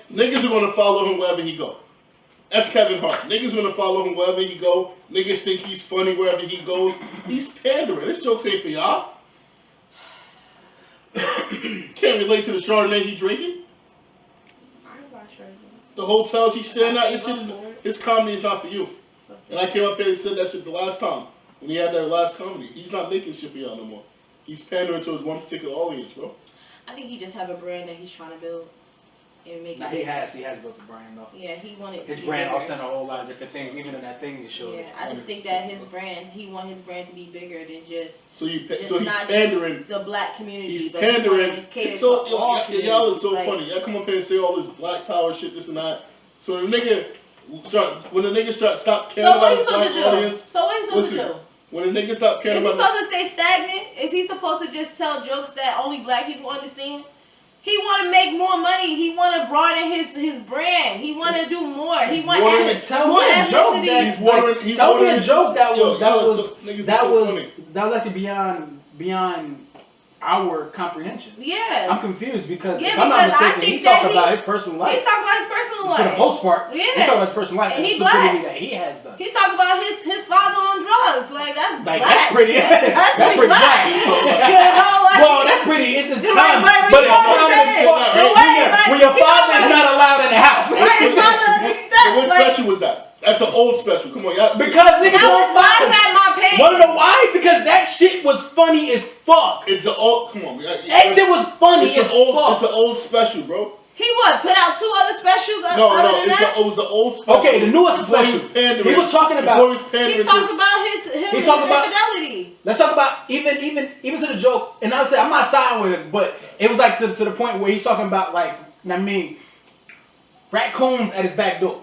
niggas are gonna follow him wherever he go. That's Kevin Hart. Niggas gonna follow him wherever he go. Niggas think he's funny wherever he goes. He's pandering. This joke's ain't for y'all. Can't relate to the Chardonnay he drinking. The hotels he's staying at. His comedy is not for you. And I came up here and said that shit the last time when he had that last comedy. He's not making shit for y'all no more. He's pandering to his one particular audience, bro. I think he just have a brand that he's trying to build. He has built the brand though. Yeah, he wanted his brand also a whole lot of different things, even in that thing you showed. Yeah, I just think that he want his brand to be bigger than just. So he's not pandering. Just the black community. He's but pandering. It's so y'all are so funny. Y'all come up here and say all this black power shit, this and that. So when the nigga stop caring about his black audience. So what are you supposed to do? When the nigga stop caring about. Is he supposed to stay stagnant? Is he supposed to just tell jokes that only black people understand? He want to make more money. He want to broaden his brand. He want to do more. He want more ethnicity. Tell me a joke that was actually beyond our comprehension. Yeah. I'm confused because if I'm not mistaken, he talked about his personal life. He talked about his personal life. For the most part. Yeah. He talked about his personal life and the he stupidity black. that he has done. He talked about his father on drugs. That's black. That's pretty. That's pretty black. Well, that's pretty. It's just common. But it's common when your father is not allowed in the house. What special was that? That's an old special. Come on, y'all. Because niggas don't find that my page. Wanna know why? Because that shit was funny as fuck. It's an old. Come on, that shit was funny as fuck. It's an old special, bro. He put out 2 other specials. No, it was the old special. Okay, the newest special. He was talking about. He talks about his infidelity. Let's talk about even to the joke. And I'll say I'm not siding with him, but it was like to the point where he's talking about like I mean, raccoons at his back door.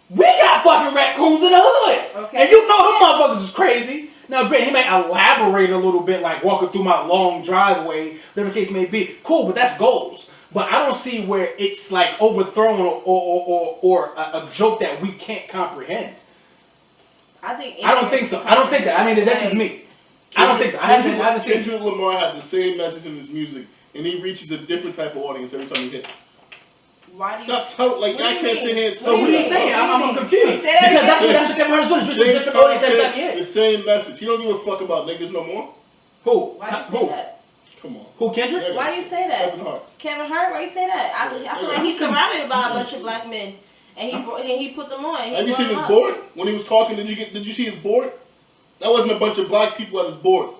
We got fucking raccoons in the hood, okay. And you know them motherfuckers is crazy. Now, granted, he may elaborate a little bit, like walking through my long driveway, whatever the case may be. Cool, but that's goals. But I don't see where it's like overthrown or a joke that we can't comprehend. I don't think so. I don't think that. I mean, that's just me. I don't think that. I haven't seen. Kendrick Lamar had the same message in his music, and he reaches a different type of audience every time he hits. Why do you? I can't sit here and tell So what are you saying? I'm confused. Because that's what Kevin Hart's doing. He's reaching a different audience every time he hits. The same message. He don't give a fuck about niggas no more. Who? Why do you say that? Come on. Who, Kendrick? Why do you say that? Kevin Hart? Why you say that? I feel like he's surrounded by a bunch of black men, and he put them on. Have you seen his board? When he was talking, did you see his board? That wasn't a bunch of black people at his board.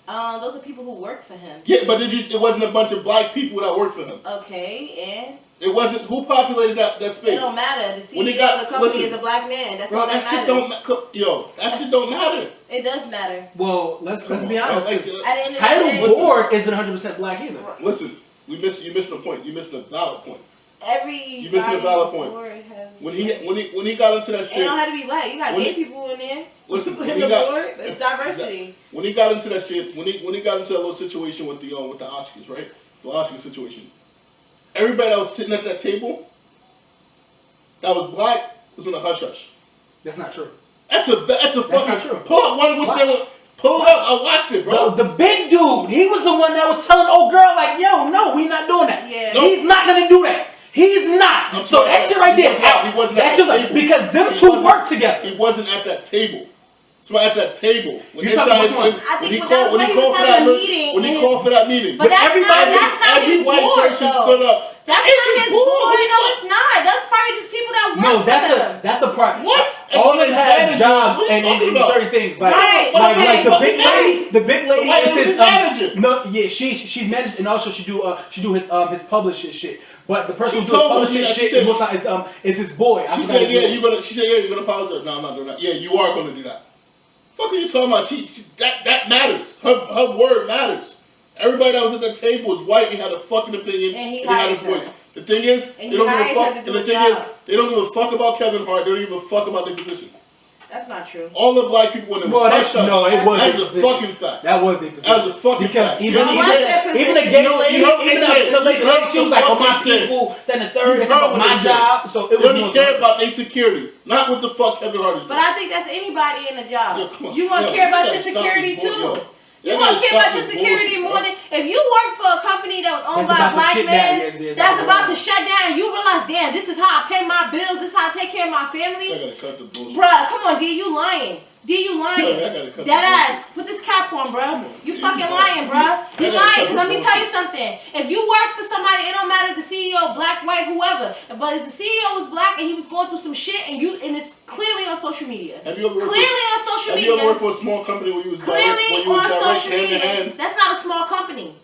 Those are people who work for him. Yeah, but it wasn't a bunch of black people that work for him. Okay, and? It wasn't, who populated that space? It don't matter. The CEO of the company is a black man. That's all that matters. That shit don't matter. It does matter. Well, let's be honest. Title board isn't 100% black either. Listen, you missed a point. You missed a valid point. You missed a valid point. When he got into that shit, it don't have to be black. You got gay people in there. Listen, it's diversity. When he got into that shit, when he got into that little situation with the Oscars, right? The Oscars situation. Everybody that was sitting at that table, that was black, was in a hush hush. That's not true. That's a fucking. Not true. Pull up one. Pull it up. I watched it, bro. No, the big dude. He was the one that was telling old girl like, "Yo, no, we not doing that. Yeah. Nope. He's not gonna do that. He's not." So that shit right there is out. He wasn't at that table. Because them two work together. He wasn't at that table. So at that table, when he called for that meeting, but every white person stood up. That's not his board. No, it's not. That's probably just people that work. No, that's a part. What? All of them have jobs and certain things like the big lady is his manager. No, yeah, she's managed, and also she do his publishing shit. But the person who does publishing shit is his boy. She said, yeah, you're gonna apologize. No, I'm not doing that. Yeah, you are gonna do that. What are you talking about? That matters. Her word matters. Everybody that was at that table was white and had a fucking opinion and he had a voice. The thing is, they don't give a fuck. They don't give a fuck about Kevin Hart. They don't give a fuck about the position. That's not true. All the black people when it was it was. That's a fucking fact. That was their position. That was a fucking fact. Because even the gay lady, she was like, "Oh, my people," saying the third, it's about my job. So it was. They don't care about their security, not what the fuck Kevin Hart is doing. But I think that's anybody in a job. Yeah, you gonna care about your security too. You gonna care about your security more than if you work for a company that was owned by a black man that's about to shut down. You realize, damn, this is how I pay my bills. This is how I take care of my family. I gotta cut the bullshit. Bruh, come on, D, you lying. That ass. Put this cap on, bruh. You fucking lying, bruh. You lying. Cause let me tell you something. If you work for somebody, it don't matter the CEO, black, white, whoever. But if the CEO was black and he was going through some shit, and it's clearly on social media. Have you ever worked for a small company where you was clearly on social media? That's not a small company.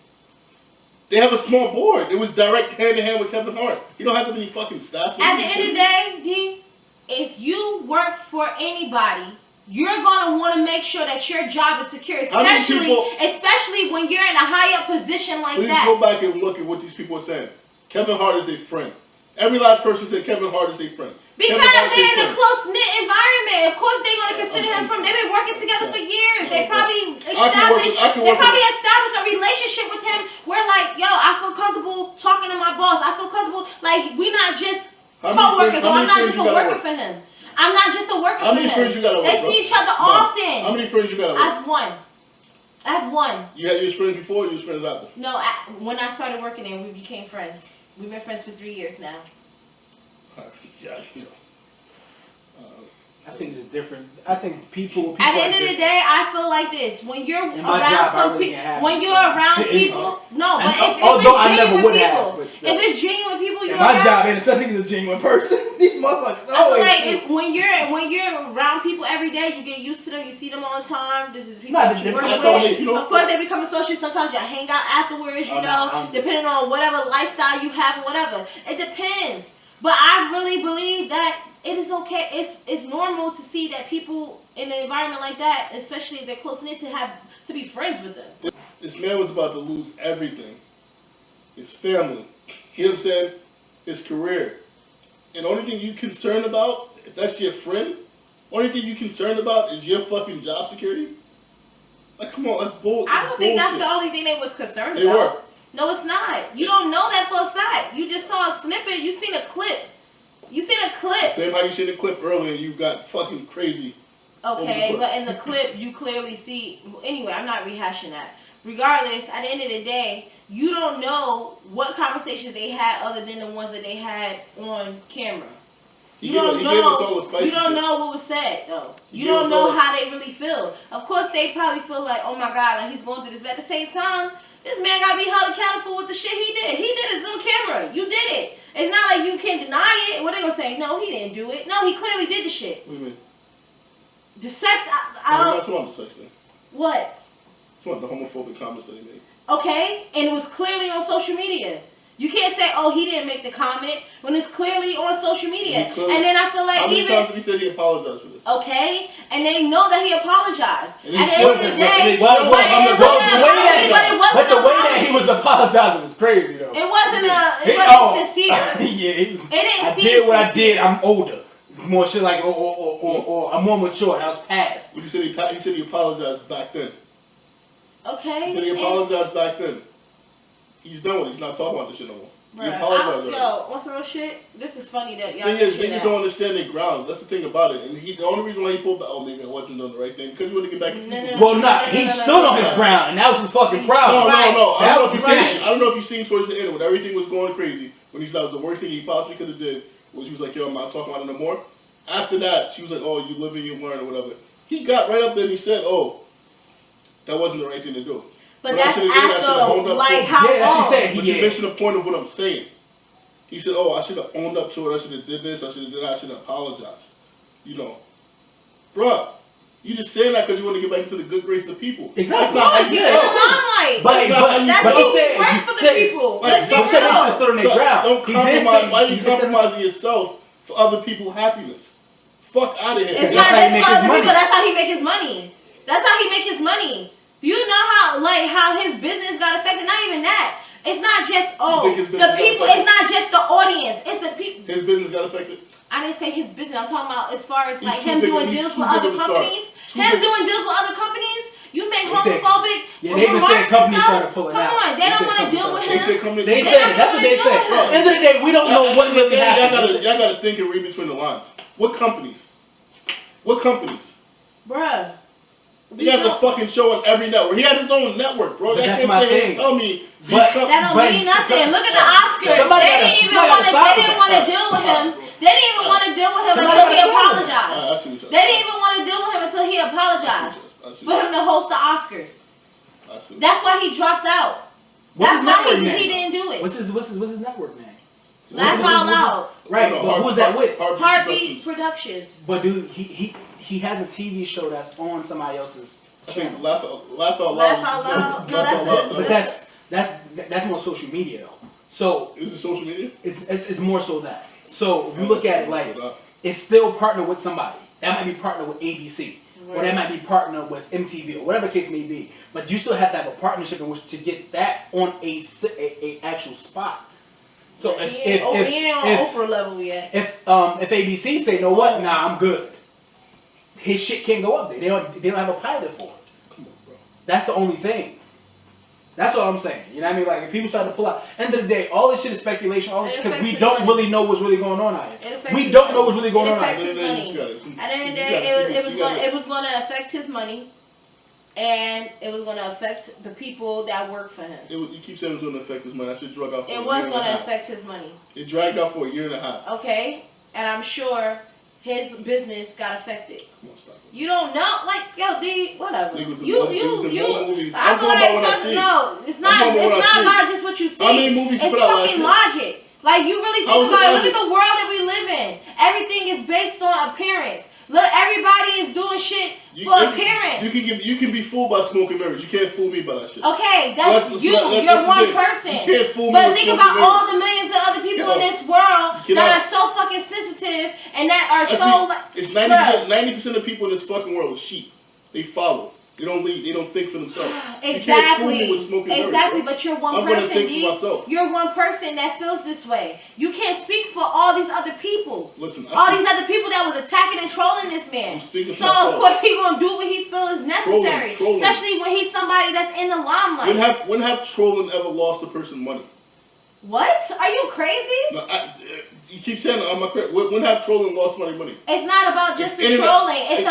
They have a small board. It was direct hand to hand with Kevin Hart. You don't have to be fucking staff. At the end of the day, D, if you work for anybody, you're gonna want to make sure that your job is secure, especially when you're in a high up position like that. Please go back and look at what these people are saying. Kevin Hart is a friend. Every last person said Kevin Hart is a friend. Because they're in a close-knit environment. Of course they're going to consider him from... They've been working together for years. They probably established a relationship with him where, like, yo, I feel comfortable talking to my boss. I feel comfortable... Like, we're not just co-workers, or I'm not just a worker for him. I'm not just a worker for him. How many friends you got to work? They see each other often. How many friends you got to work? I have one. You had your friends before or you was friends after? No, when I started working there, we became friends. We've been friends for 3 years now. I think it's just different. I think people at the end of the day, I feel like this: when you're in my around job, some people, when you're around people, no, but if it's genuine people, if it's genuine people, you're my around, job ain't such a genuine person. These motherfuckers. I feel like when you're around people every day, you get used to them. You see them all the time. This is people that you work with. Of course, they become associates. Sometimes you hang out afterwards. You know, depending on whatever lifestyle you have or whatever. It depends. But I really believe that it is okay. It's normal to see that people in an environment like that, especially if they're close knit, to be friends with them. This man was about to lose everything. His family. You know what I'm saying? His career. And the only thing you concerned about, if that's your friend, only thing you concerned about is your fucking job security? Like, come on, that's bullshit. I don't think that's the only thing they was concerned about. They were. No, it's not. You don't know that for a fact. You just saw a snippet. You seen a clip. Same how you seen the clip earlier. You got fucking crazy. Okay, but in the clip, you clearly see. Anyway, I'm not rehashing that. Regardless, at the end of the day, you don't know what conversations they had other than the ones that they had on camera. You don't know what was said though. You don't know how they really feel. Of course, they probably feel like, oh my God, like he's going through this. But at the same time, this man gotta be held accountable with the shit he did. He did it on camera. You did it. It's not like you can deny it. What they gonna say? No, he didn't do it. No, he clearly did the shit. What do you mean? The sex. I don't. That's not the sex thing. What? It's not the homophobic comments that he made. Okay, and it was clearly on social media. You can't say, oh, he didn't make the comment when it's clearly on social media. And then I feel like how many times did he say he apologized for this? Okay, and they know that he apologized. And at the end of the day, but the way that he was apologizing was crazy though. It wasn't sincere. Yeah, it was. It didn't I seem did what sincere. I did. I'm older. More shit like or I'm more mature. That was past. Well, he said he apologized back then. Okay. He said he apologized back then. He's done with it. He's not talking about this shit no more. He apologized. Yo, what's the real shit? This is funny that y'all. The thing is, niggas don't understand their grounds. That's the thing about it. And the only reason why he pulled back, oh, maybe I wasn't doing the right thing, because you want to get back to Well, he stood on his ground, and that was his fucking problem. No. I don't know if you've seen towards the end when everything was going crazy, when he said that was the worst thing he possibly could have did, was he was like, yo, I'm not talking about it no more. After that, she was like, oh, you live and you learn or whatever. He got right up there and he said, oh, that wasn't the right thing to do. But that's after, like, how long? Yeah, that's what she said. But you mentioned the point of what I'm saying. He said, oh, I should have owned up to it. I should have did this. I should have did that. I should have apologized. You know. Bruh, you just saying that because you want to get back into the good graces of people. Exactly. That's not how you feel. But he worked for the people. Let's be real. Don't compromise. Why are you compromising yourself for other people's happiness? Fuck out of here. It's not just for other people. That's how he make his money. That's how he make his money. Do you know how his business got affected? Not even that. It's not just the people. It's not just the audience. It's the people. His business got affected. I didn't say his business. I'm talking about as far as like him doing deals with other companies. Doing deals with other companies. You make homophobic remarks and stuff. Come on, they don't want to deal with him. They said that's what they said. At the end of the day, we don't know what really happened. Y'all gotta think and read between the lines. What companies? What companies? Bruh. He has a fucking show on every network. He has his own network, bro. That can't say tell me. That don't mean nothing. Look at the Oscars. They didn't want to deal with him. They didn't even want to deal with him until he apologized. They didn't even want to deal with him until he apologized for him to host the Oscars. That's why he dropped out. That's why he didn't do it. What's his network name? Laugh Out Loud. Right, but who's that with? Heartbeat Productions. But dude, he has a TV show that's on somebody else's channel. Laugh Out Loud. Laugh Out Loud. No, that's it. But that's more social media though. So is it social media? It's more so that. So if you look at it like it's still partnered with somebody. That might be partnered with ABC. Or that might be partnered with MTV or whatever the case may be. But you still have to have a partnership in which to get that on a actual spot. So if Oprah level yet. If ABC say, no what, nah, I'm good. His shit can't go up there. They don't have a pilot for it. Come on, bro. That's the only thing. That's what I'm saying. You know what I mean? Like if people start to pull out, end of the day, all this shit is speculation. All this shit because we don't really know what's really going on out here. We don't know what's really going on out here. At the end of the day, it was going to affect his money. And it was going to affect the people that work for him. You keep saying it was going to affect his money. That shit dragged out for a year and a half. It was going to affect his money. It dragged out for a year and a half. Okay. And I'm sure his business got affected? Come on, stop it. You don't know, like, yo, D, whatever. Niggas You. I feel like something. No, it's not about just what you see. How many movies it's fucking logic. Like, you really think about it. Look at the world that we live in. Everything is based on appearance. Look, everybody is doing shit for appearance. You can be fooled by smoke and mirrors. You can't fool me by that shit. Okay, that's you. You're one person. You can't fool me. But think about all the millions of other people in this world that are so fucking sensitive and that are so. It's 90% of people in this fucking world is sheep. They follow. They don't lead. They don't think for themselves. Exactly. You can't fool me with smoking mirrors, exactly. But you're one person. You're one person that feels this way. You can't speak for all these other people. Listen, all these other people that was attacking and trolling this man. I'm speaking for so myself. Of course he gonna do what he feels is necessary, trolling. Especially when he's somebody that's in the limelight. When have trolling ever lost a person money? What? Are you crazy? No, you keep saying I'm a crazy. When have trolling lost money? It's not about just the trolling. It's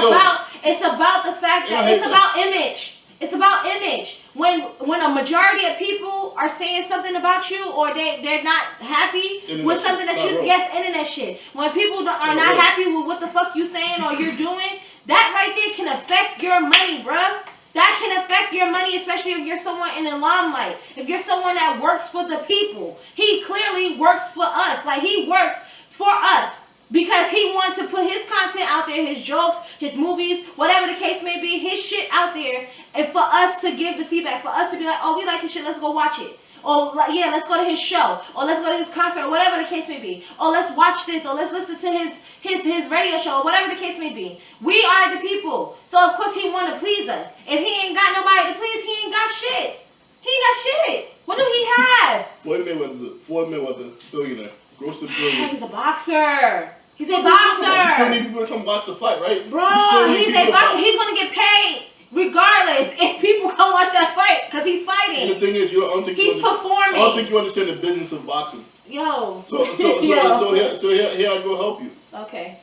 about the fact that it's about image. It's about image. When a majority of people are saying something about you or they're not happy with something that you internet shit. When people are not happy with what the fuck you saying or you're doing, that right there can affect your money, bruh. That can affect your money, especially if you're someone in the limelight. If you're someone that works for the people. He clearly works for us. Like, he works for us. Because he wants to put his content out there, his jokes, his movies, whatever the case may be, his shit out there. And for us to give the feedback. For us to be like, oh, we like his shit, let's go watch it. Or, yeah, let's go to his show. Or let's go to his concert, or whatever the case may be. Or let's watch this, or let's listen to his radio show, or whatever the case may be. We are the people. So, of course, he want to please us. If he ain't got nobody to please, he ain't got shit. He ain't got shit. What do he have? Floyd Mayweather, billionaire. Gross $1 billion. He's a boxer. He's a boxer. You still need people to come watch the fight, right? Bro, he's a boxer. He's going to get paid. Regardless, if people come watch that fight, because he's fighting. See, the thing is, he's performing. I don't think you understand the business of boxing. Yo. So here I go help you. Okay.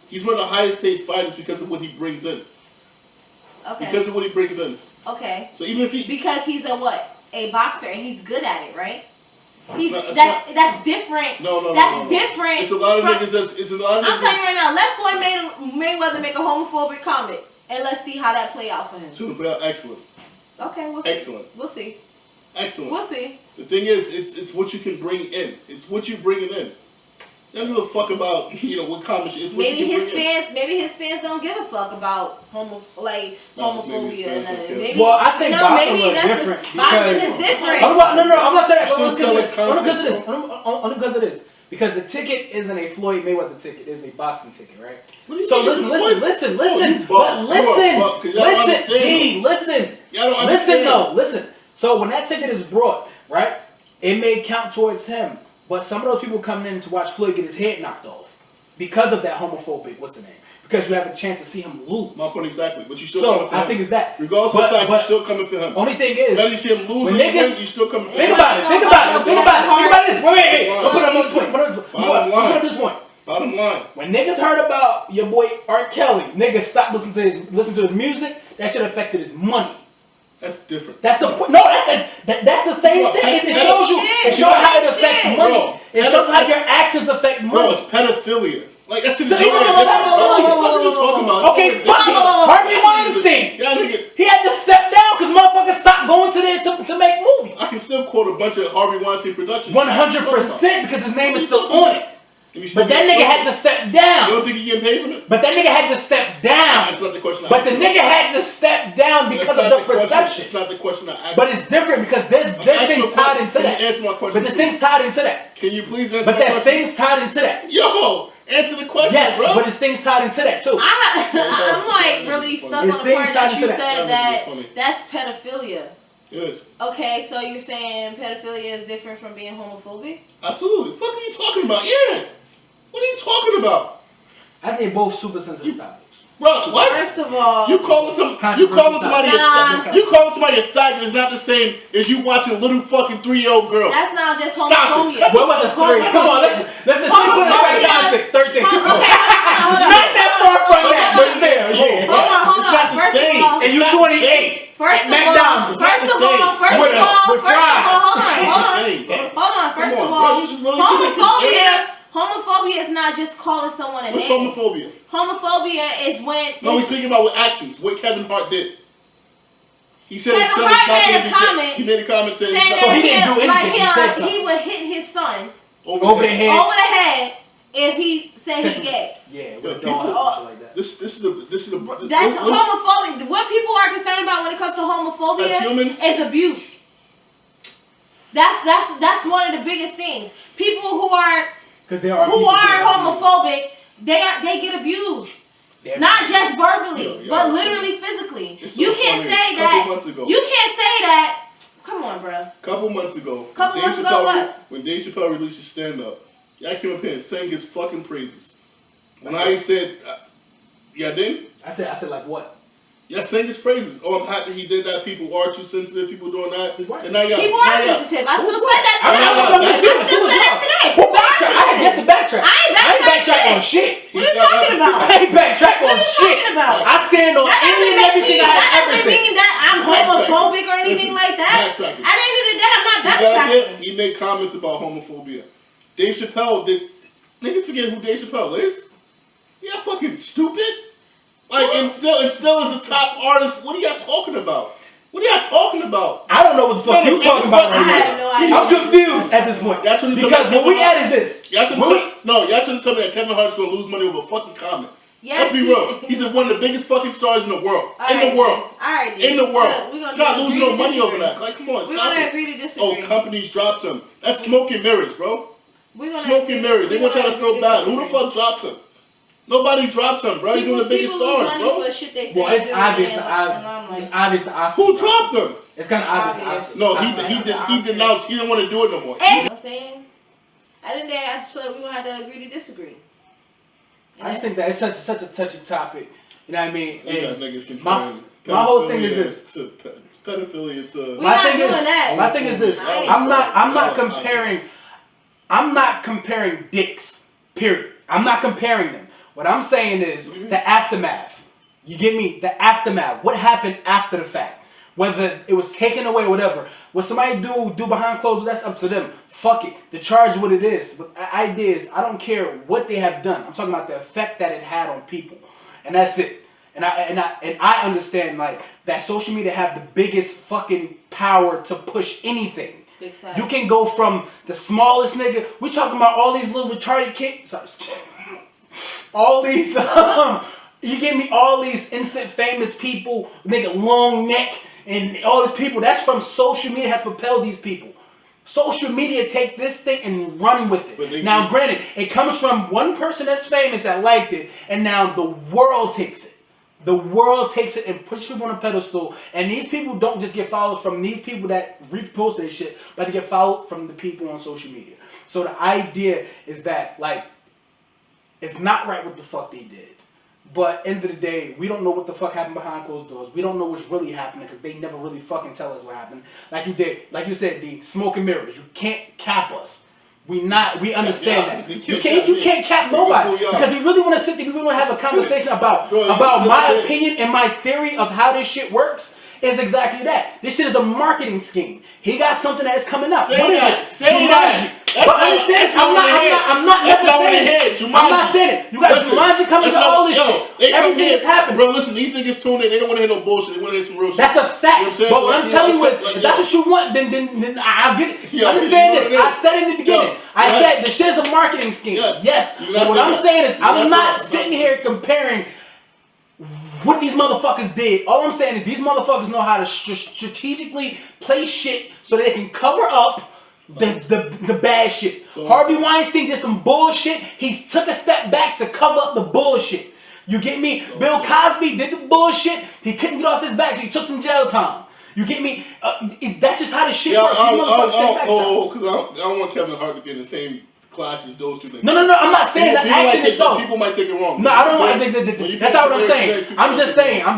He's one of the highest paid fighters because of what he brings in. Okay. Because of what he brings in. Okay. So even if because he's a what? A boxer, and he's good at it, right? That's different. No. That's different. It's a lot of niggas. It's a lot of niggas. I'm telling you right now. Let Floyd Mayweather make a homophobic comment. And let's see how that play out for him. It's going to play out excellent. Okay, we'll see. Excellent. We'll see. Excellent. We'll see. The thing is, it's what you can bring in. It's what you bringing in. They don't give a fuck about, what comments. It's what maybe his fans don't give a fuck about homophobia. Well, I think boxing is different. Boxing is different. No, I'm not saying that. Only because of this. Because the ticket isn't a Floyd Mayweather ticket, it's a boxing ticket, right? So listen. So when that ticket is brought, right, it may count towards him, but some of those people coming in to watch Floyd get his head knocked off because of that homophobic, what's the name? Because you have a chance to see him lose. My point exactly, but you still coming for him. So I think it's that. Regardless of the fact, you're still coming for him. Only thing is, let me see him lose. When niggas, you still coming for him. Think about this. Wait. I'll put up this point. Bottom line. When niggas heard about your boy R. Kelly, niggas stopped listening to his music. That shit affected his money. That's different. That's the point. No, that's the same thing. It shows you. It shows how it affects money. It shows how your actions affect money. Bro, it's pedophilia. Like, that's what you talking about? Okay, fuck it. Harvey Weinstein. He had to step down because motherfuckers stopped going to there to make movies. I can still quote a bunch of Harvey Weinstein productions. 100% because his name is still on it. But that nigga had to step down. You don't think he getting paid from it? But that nigga had to step down. That's not the question. But the nigga had to step down because of the perception. It's not the question I asked. But it's different because there's things tied into that. Can you answer my question? But there's things tied into that. Can you please answer my question? But there's things things tied into that. Yo, answer the question, yes, bro. But there's things tied into that too. I'm like really stuck on the part that you said that's pedophilia. It is. Okay, so you're saying pedophilia is different from being homophobic? Absolutely. What the fuck are you talking about? Yeah. What are you talking about? I think both super sensitive topics. Bro, what? First of all, you calling somebody a faggot is not the same as you watching a little fucking 3-year-old girl. That's not just homophobia. What was it? 3? Come on, let's put it back down to 13. Okay, hold on. Not that far from that, but still. Hold on. It's not the same. And you 28. First of all, homophobia. Homophobia is not just calling someone a What's name. What's homophobia? Homophobia is when... No, we're speaking about with actions. What Kevin Hart did. He said his son Kevin Hart made a comment. He made a comment saying that he didn't do anything. He would hit his son over the head if he said he's gay. Yeah, with a dog or something like that. This is the That's homophobic. What people are concerned about when it comes to homophobia is abuse. That's one of the biggest things. People who are homophobic, they get abused. Not just verbally, but literally physically. You can't say that. You can't say that. Come on, bro. Couple months ago, what? When Dave Chappelle released his stand-up, I came up here and sang his fucking praises. When I said, yeah, didn't? I said like what? Yeah, sang his praises. Oh, I'm happy he did that. People are too sensitive. People doing that. People are sensitive. I still said that today. I still said that today. I ain't get the backtrack. I ain't backtrack on shit. What are you talking about? I ain't backtrack on shit. What are you talking about? I stand on any and everything I have ever said. That doesn't mean that I'm homophobic or anything like that. At the end of the day, I'm not backtracking. He made comments about homophobia. Dave Chappelle did. Niggas forget who Dave Chappelle is. Yeah, fucking stupid. Like, and still as a top artist, what are y'all talking about? What are y'all talking about? I don't know what the fuck you talking about right now. I have no idea. I'm confused at this point. Because what we at is this. Y'all trying to tell me that Kevin Hart's gonna lose money over a fucking comment. Yes, let's be real. He's one of the biggest fucking stars in the world. In the world. He's not losing no money over that. Like, come on, we're gonna agree to disagree. Oh, companies dropped him. That's smoke and mirrors, bro. Smoke and mirrors. They want y'all to feel bad. Who the fuck dropped him? Nobody dropped him, bro. He's one of the biggest stars, bro. Well, it's obvious to Oscar. Who dropped him? It's kind of obvious to Oscar. No, he denounced. He didn't want to do it no more. You know what I'm saying? I just feel like we're gonna have to agree to disagree. I just think that it's such a touchy topic. You know what I mean? You got niggas comparing my whole thing is this. Pedophilia to. My thing is this. I'm not comparing dicks. Period. I'm not comparing them. What I'm saying is the aftermath. You get me? The aftermath. What happened after the fact? Whether it was taken away or whatever. What somebody do behind closed doors, that's up to them. Fuck it. The charge what it is. But the idea is, I don't care what they have done. I'm talking about the effect that it had on people. And that's it. And I understand like that social media have the biggest fucking power to push anything. You can go from the smallest nigga. We talking about all these little retarded kids. Sorry. All these, you give me all these instant famous people, nigga, long neck, and all these people. That's from social media has propelled these people. Social media take this thing and run with it. Now, granted, it comes from one person that's famous that liked it, and now the world takes it. The world takes it and puts people on a pedestal, and these people don't just get followed from these people that repost their shit, but they get followed from the people on social media. So the idea is that, like, it's not right what the fuck they did. But end of the day, we don't know what the fuck happened behind closed doors. We don't know what's really happening because they never really fucking tell us what happened. Like you said, the smoke and mirrors. You can't cap us. We understand that. You can't cap nobody. Because we really want to sit there, we really want to have a conversation about my opinion and my theory of how this shit works. Is exactly that. This shit is a marketing scheme. He got something that is coming up. What is it? Say that. But I'm not saying it. You got Jumanji coming to all this shit. Everything is happening. Bro, listen, these niggas tune in. They don't want to hear no bullshit. They want to hear some real shit. That's a fact. You know but what I'm telling you is, if that's what you want, then I'll get it. Understand this. I said in the beginning. I said the shit is a marketing scheme. Yes. But what I'm saying is, I'm not sitting here comparing what these motherfuckers did. All I'm saying is these motherfuckers know how to strategically play shit so that they can cover up the bad shit. So Harvey Weinstein did some bullshit. He took a step back to cover up the bullshit. You get me? Bill Cosby did the bullshit. He couldn't get off his back, so he took some jail time. You get me? That's just how the shit works. Because I don't want Kevin Hart to get in the same class as those two things. No. I'm not saying the action itself. People might take it wrong. No, I don't want. That's not what I'm saying. I'm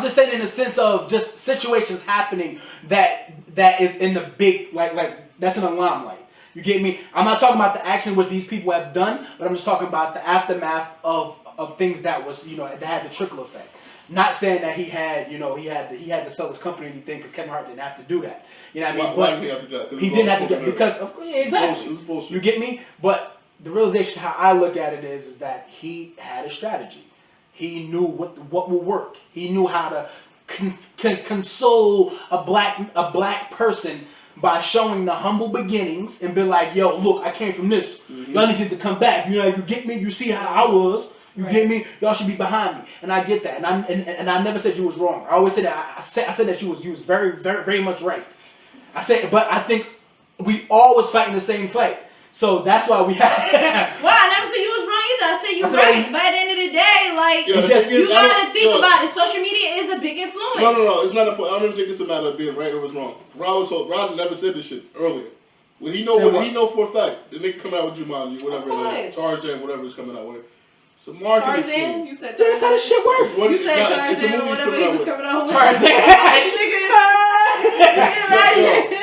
just saying in the sense of just situations happening that is in the big like that's an alarm light. You get me? I'm not talking about the action which these people have done, but I'm just talking about the aftermath of things that was that had the trickle effect. Not saying that he had to sell his company or anything because Kevin Hart didn't have to do that. You know what I mean? Why did he have to do that? He didn't have to do that because exactly. It was bullshit. You get me? But the realization how I look at it is that he had a strategy. He knew what will work. He knew how to console a black person by showing the humble beginnings and be like, yo, look, I came from this. Y'all need to come back. You know, you get me. You see how I was. You get me? Y'all should be behind me, and I get that. And I never said you was wrong. I always said that. I said that you was very, very, very much right. I said, but I think we always fighting the same fight. So that's why we have. Well, I never said you was wrong either. I said you right. But at the end of the day, like, you gotta think about it. Social media is a big influence. No. It's not a point. I don't even think it's a matter of being right or was wrong. Rod never said this shit earlier. When he know for a fact, the nigga coming out with Jumanji, whatever it is, Tarzan, whatever it's coming out with. It's a marketing scheme. You said Tarzan. That's how this shit works. You said Tarzan or whatever he was coming out with. Tarzan.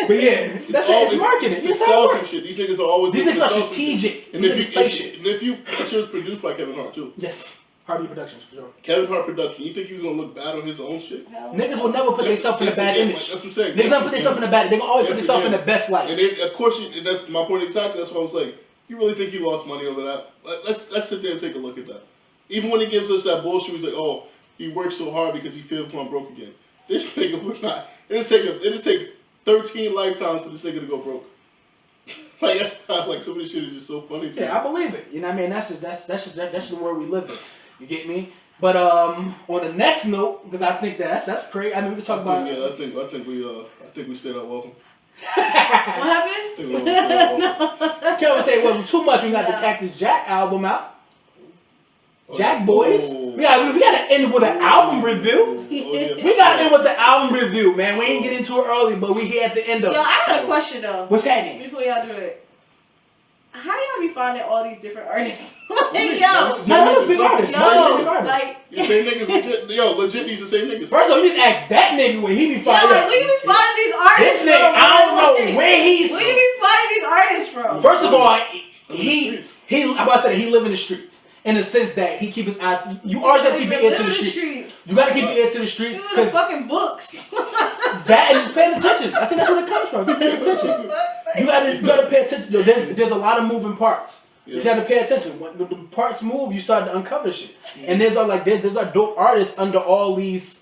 But yeah, it's marketing. It's sell some shit. These niggas are always. These niggas are strategic. And if you, that shit was produced by Kevin Hart too. Yes. Hart Productions for sure. Kevin Hart production. You think he was gonna look bad on his own shit? Niggas will never put themselves in a bad image. That's what I'm saying. Niggas never put themselves in a bad. They gonna always put themselves in the best light. And then, of course, that's my point exactly. That's what I was like. You really think he lost money over that? Let's sit there and take a look at that. Even when he gives us that bullshit, he's like, oh, he worked so hard because he feels going broke again. This nigga would not. It'll take 13 lifetimes for this nigga to go broke. Like some of this shit is just so funny to me. Yeah, I believe it. You know what I mean? That's just the world we live in. You get me? But on the next note, because I think that's crazy. I mean, we can talk about. Yeah, I think we stayed out welcome. What happened? Can't always say it wasn't too much. We got the Cactus Jack album out. Jack Boys. We gotta end with an album review. We gotta end with the album review, man. We ain't get into it early, but we here at the end of it. Yo, I got a question though. What's happening? Before y'all do it. How y'all be finding all these different artists? Like, let's be honest. Like, the same niggas legit. Yo, legit these the same niggas. First of all, you didn't ask that nigga where he be finding. Like, where you be finding these artists this nigga, I don't know where he's. Where you be finding these artists from? First of all, I'm about to say that he live in the streets. In the sense that he keep his eyes, you always gotta keep your ear to the streets. You gotta keep your ear to the streets because fucking books. That and just paying attention. I think that's where it comes from. Just paying attention. You gotta pay attention. Yo, there's a lot of moving parts. Yeah. You gotta pay attention. When the parts move, you start to uncover shit. And there's our dope artists under all these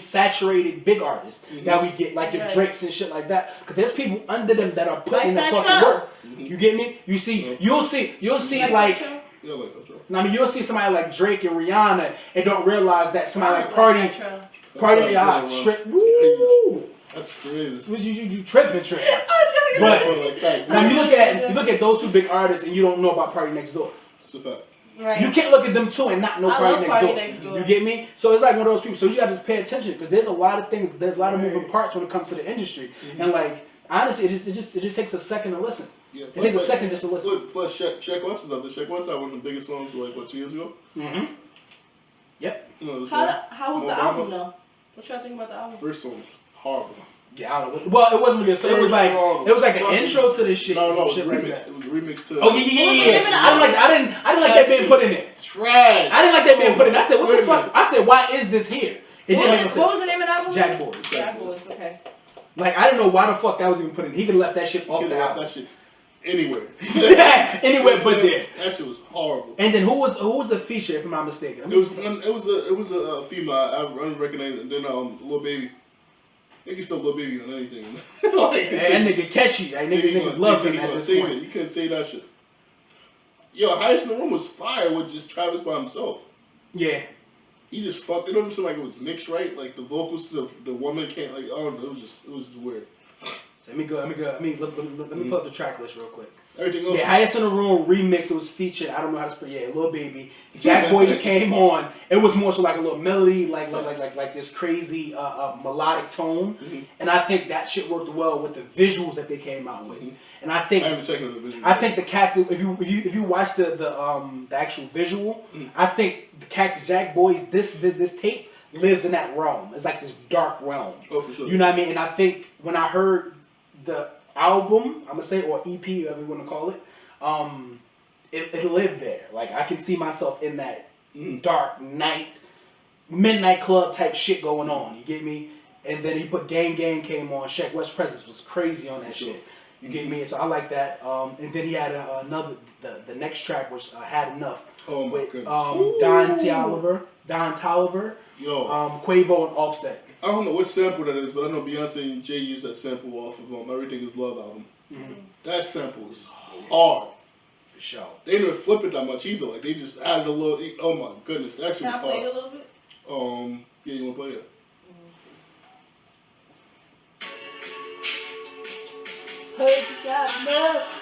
saturated big artists that we get, like your Drakes and shit like that. Because there's people under them that are putting the fucking work. You get me? You'll see like. I mean, you'll see somebody like Drake and Rihanna and don't realize that somebody like Party, woo! That's crazy. You tripping. But now you look at those two big artists and you don't know about Party Next Door. That's a fact. Right. You can't look at them two and not know Party Next Door. You get me? So it's like one of those people. So you gotta just pay attention because there's a lot of things. There's a lot of moving parts when it comes to the industry. And like honestly, it just takes a second to listen. Yeah, it takes a second just to listen. Plus, Check West is up there. Check West had one of the biggest songs like 2 years ago. Yep. You know, how was the album though? What y'all think about the album? First song, horrible. Yeah, I don't know. Well, it wasn't really a song. It was like an intro to this shit. No, it was a remix. Like it was a remix to. Oh yeah. I didn't like that being put in there. Trash. I didn't like that being put in. I said, what the fuck? I said, why is this here? What was the name of the album? Jack Boys. Jack Boys. Okay. Like I didn't know why the fuck that was even put in. He could have left that shit off the album. That shit anywhere. Anywhere but there. That shit was horrible. And then who was the feature, if I'm not mistaken? It was a female. I don't recognize it. And then Lil Baby. Niggas still Lil Baby on anything. Like, that nigga catchy. Like, niggas love him at this point. You couldn't say that shit. Yo, Highest in the Room was fire with just Travis by himself. Yeah. He just fucked. It don't seem like it was mixed right. Like the vocals to the woman can't like. Oh, it was just weird. So let me pull up the track list real quick. Everything else. Yeah, Highest in the Room remix. It was featured. I don't know how to spell. Yeah, Lil Baby. Jack Boys came on. It was more so like a little melody, like this crazy melodic tone. And I think that shit worked well with the visuals that they came out with. And I think the Cactus. If you watch the actual visual, I think the Cactus Jack Boys this tape lives in that realm. It's like this dark realm. Oh, for sure. You know what I mean? And I think when I heard the album, I'm gonna say, or EP, whatever you want to call it, it lived there. Like I can see myself in that dark night, midnight club type shit going on. You get me? And then he put Gang Gang came on. Sheck West Presence was crazy on that shit. You get me? So I like that. And then he had another. The next track was Had Enough. Oh my with goodness. Don Toliver, Yo, Quavo and Offset. I don't know what sample that is, but I know Beyonce and Jay used that sample off of Everything Is Love album. Mm-hmm. That sample is hard. For sure. They didn't flip it that much either. Like they just added a little. Oh my goodness, that shit was hard. Can I play it a little bit? Yeah, you wanna play it? Heard you got enough.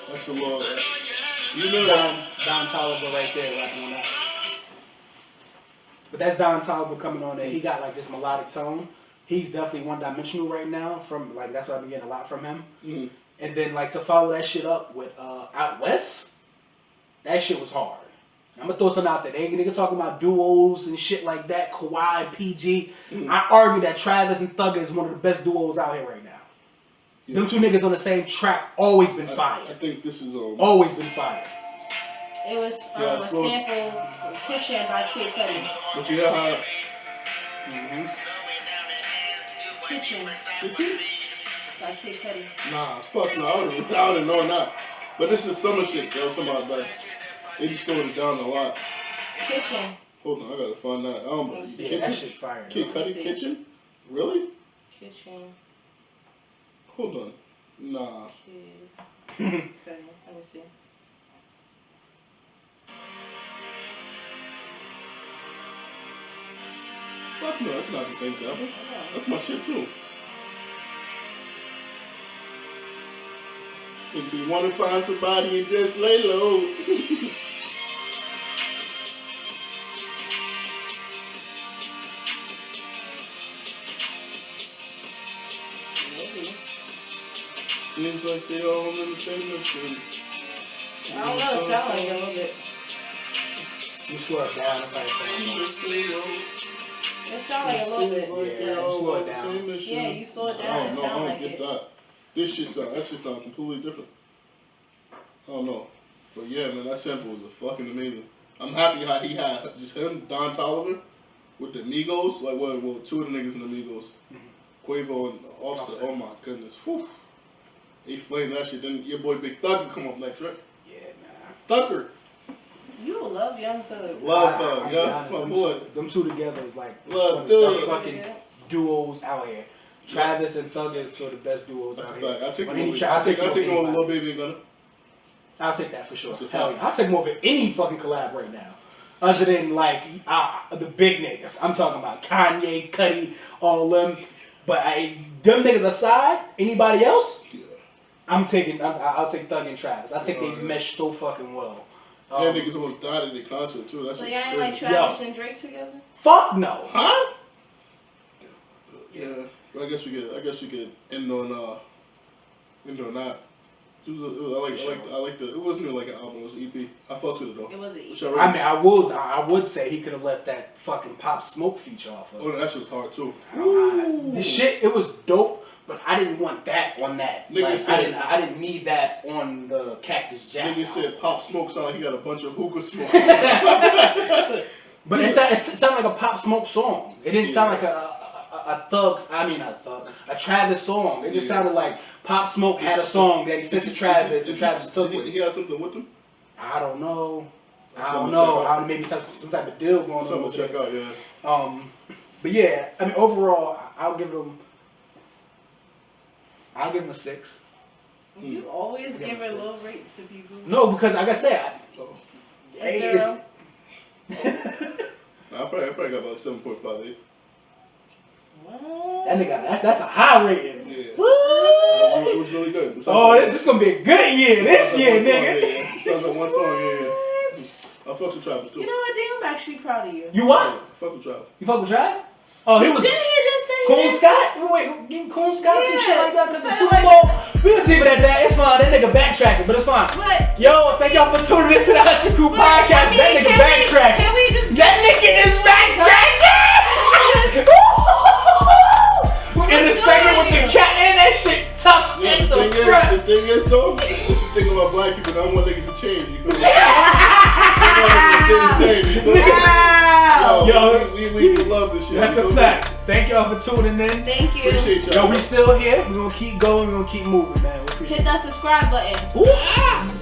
That's the law. You know Don Toliver right there rapping on that. But that's Don Toliver coming on there. He got like this melodic tone. He's definitely one-dimensional right now. From like that's what I've been getting a lot from him. Mm-hmm. And then like to follow that shit up with Out West, that shit was hard. I'm gonna throw something out there. They niggas talking about duos and shit like that. Kawhi, PG. Mm-hmm. I argue that Travis and Thugger is one of the best duos out here right now. Yeah. Them two niggas on the same track always been fire. I think this is always been fire. It was a sample from Kitchen by Kid Cudi. But you hear how? Kitchen Kitchen? by Kid Cudi. Nah, fuck no. I wouldn't know that. But this is summer shit, yo. Somebody like they just slowed it down a lot. Kitchen. Hold on, I gotta find that. I don't know. Yeah, Kitchen? that shit fire. Kid Cudi Kitchen? Really? Kitchen. Hold on. Nah. Kid Cudi. Let me see. Fuck no, that's not the same sample. That's my shit too. If you wanna find somebody and just lay low. Seems like they all in the same mission. I don't know, it sounds like a little bit. You slow it down. It sounds like a little bit. Yeah, you slow it down. Yeah, you slow it down. I don't get that. That shit sound completely different. I don't know. But yeah, man, that sample was fucking amazing. I'm happy how he had just him, Don Toliver, with the Migos. Like, well, two of the niggas in the Migos. Quavo and Offset. Oh my goodness. Whew. He flamed that shit. Then your boy Big Thug come up next, right? Yeah, Thugger. You love Young Thug. Love Thug, yeah. That's my boy. Them two together is like Love that's Thug. fucking duos out here. Travis and Thug is two of the best duos That's out a here. fact. I take him over Lil Baby and Gunna. I'll take that for sure. Hell yeah. I'll take him over any fucking collab right now. Other than like the big niggas. I'm talking about Kanye, Cudi, all them. But them niggas aside, anybody else? Yeah. I'll take Thug and Travis. I think they mesh so fucking well. Yeah, niggas almost died at the concert too. That's so y'all ain't like Travis and Drake together? Fuck no. Huh? Yeah. But I guess we could end on that. I like the. It wasn't really like an album. It was an EP. I fucked with it though. It was an EP. I mean, I would say he could have left that fucking Pop Smoke feature off of. Oh, that shit was hard too. The shit, it was dope, but I didn't want that on that. Like, I didn't need that on the Cactus Jack. Nigga said Pop Smoke sound like he got a bunch of hookah smoke. But it sounded like a Pop Smoke song. It didn't sound like a Travis song. It just sounded like Pop Smoke had a song that he sent to Travis, and Travis took it. He had something with him? I don't know. Maybe some type of deal going on. Something to check out, yeah. But yeah, I mean, overall, I'll give him a 6. You always give her low rates to people. No, because like I said, I probably got about 7.58. What? That nigga, that's a high rating. Yeah. It was really good. This is gonna be a good year this year, nigga. Sounds like one song, yeah. I fuck with Travis too. You know what, D? I'm actually proud of you. You what? I fuck with Travis. You fuck with Travis? Oh, he was. Didn't he just say Coon Scott? Wait, getting Coon Scott some shit like that because the Super Bowl. We was even at that. It's fine. That nigga backtracking, but it's fine. What? Yo, thank y'all for tuning into the Hustle Crew podcast. That nigga backtracking. Can we just? That nigga is backtracking. In the second with the cat and that shit tucked in the front. The thing is though, this is the thing about black people. I don't want niggas to change. You feel me? I want them to stay the same. You feel me? Yo, we love this shit. That's a fact. Thank y'all for tuning in. Thank you. Appreciate y'all. Yo, we still here. We're gonna keep going. We're gonna keep moving, man. Hit that subscribe button. Ooh.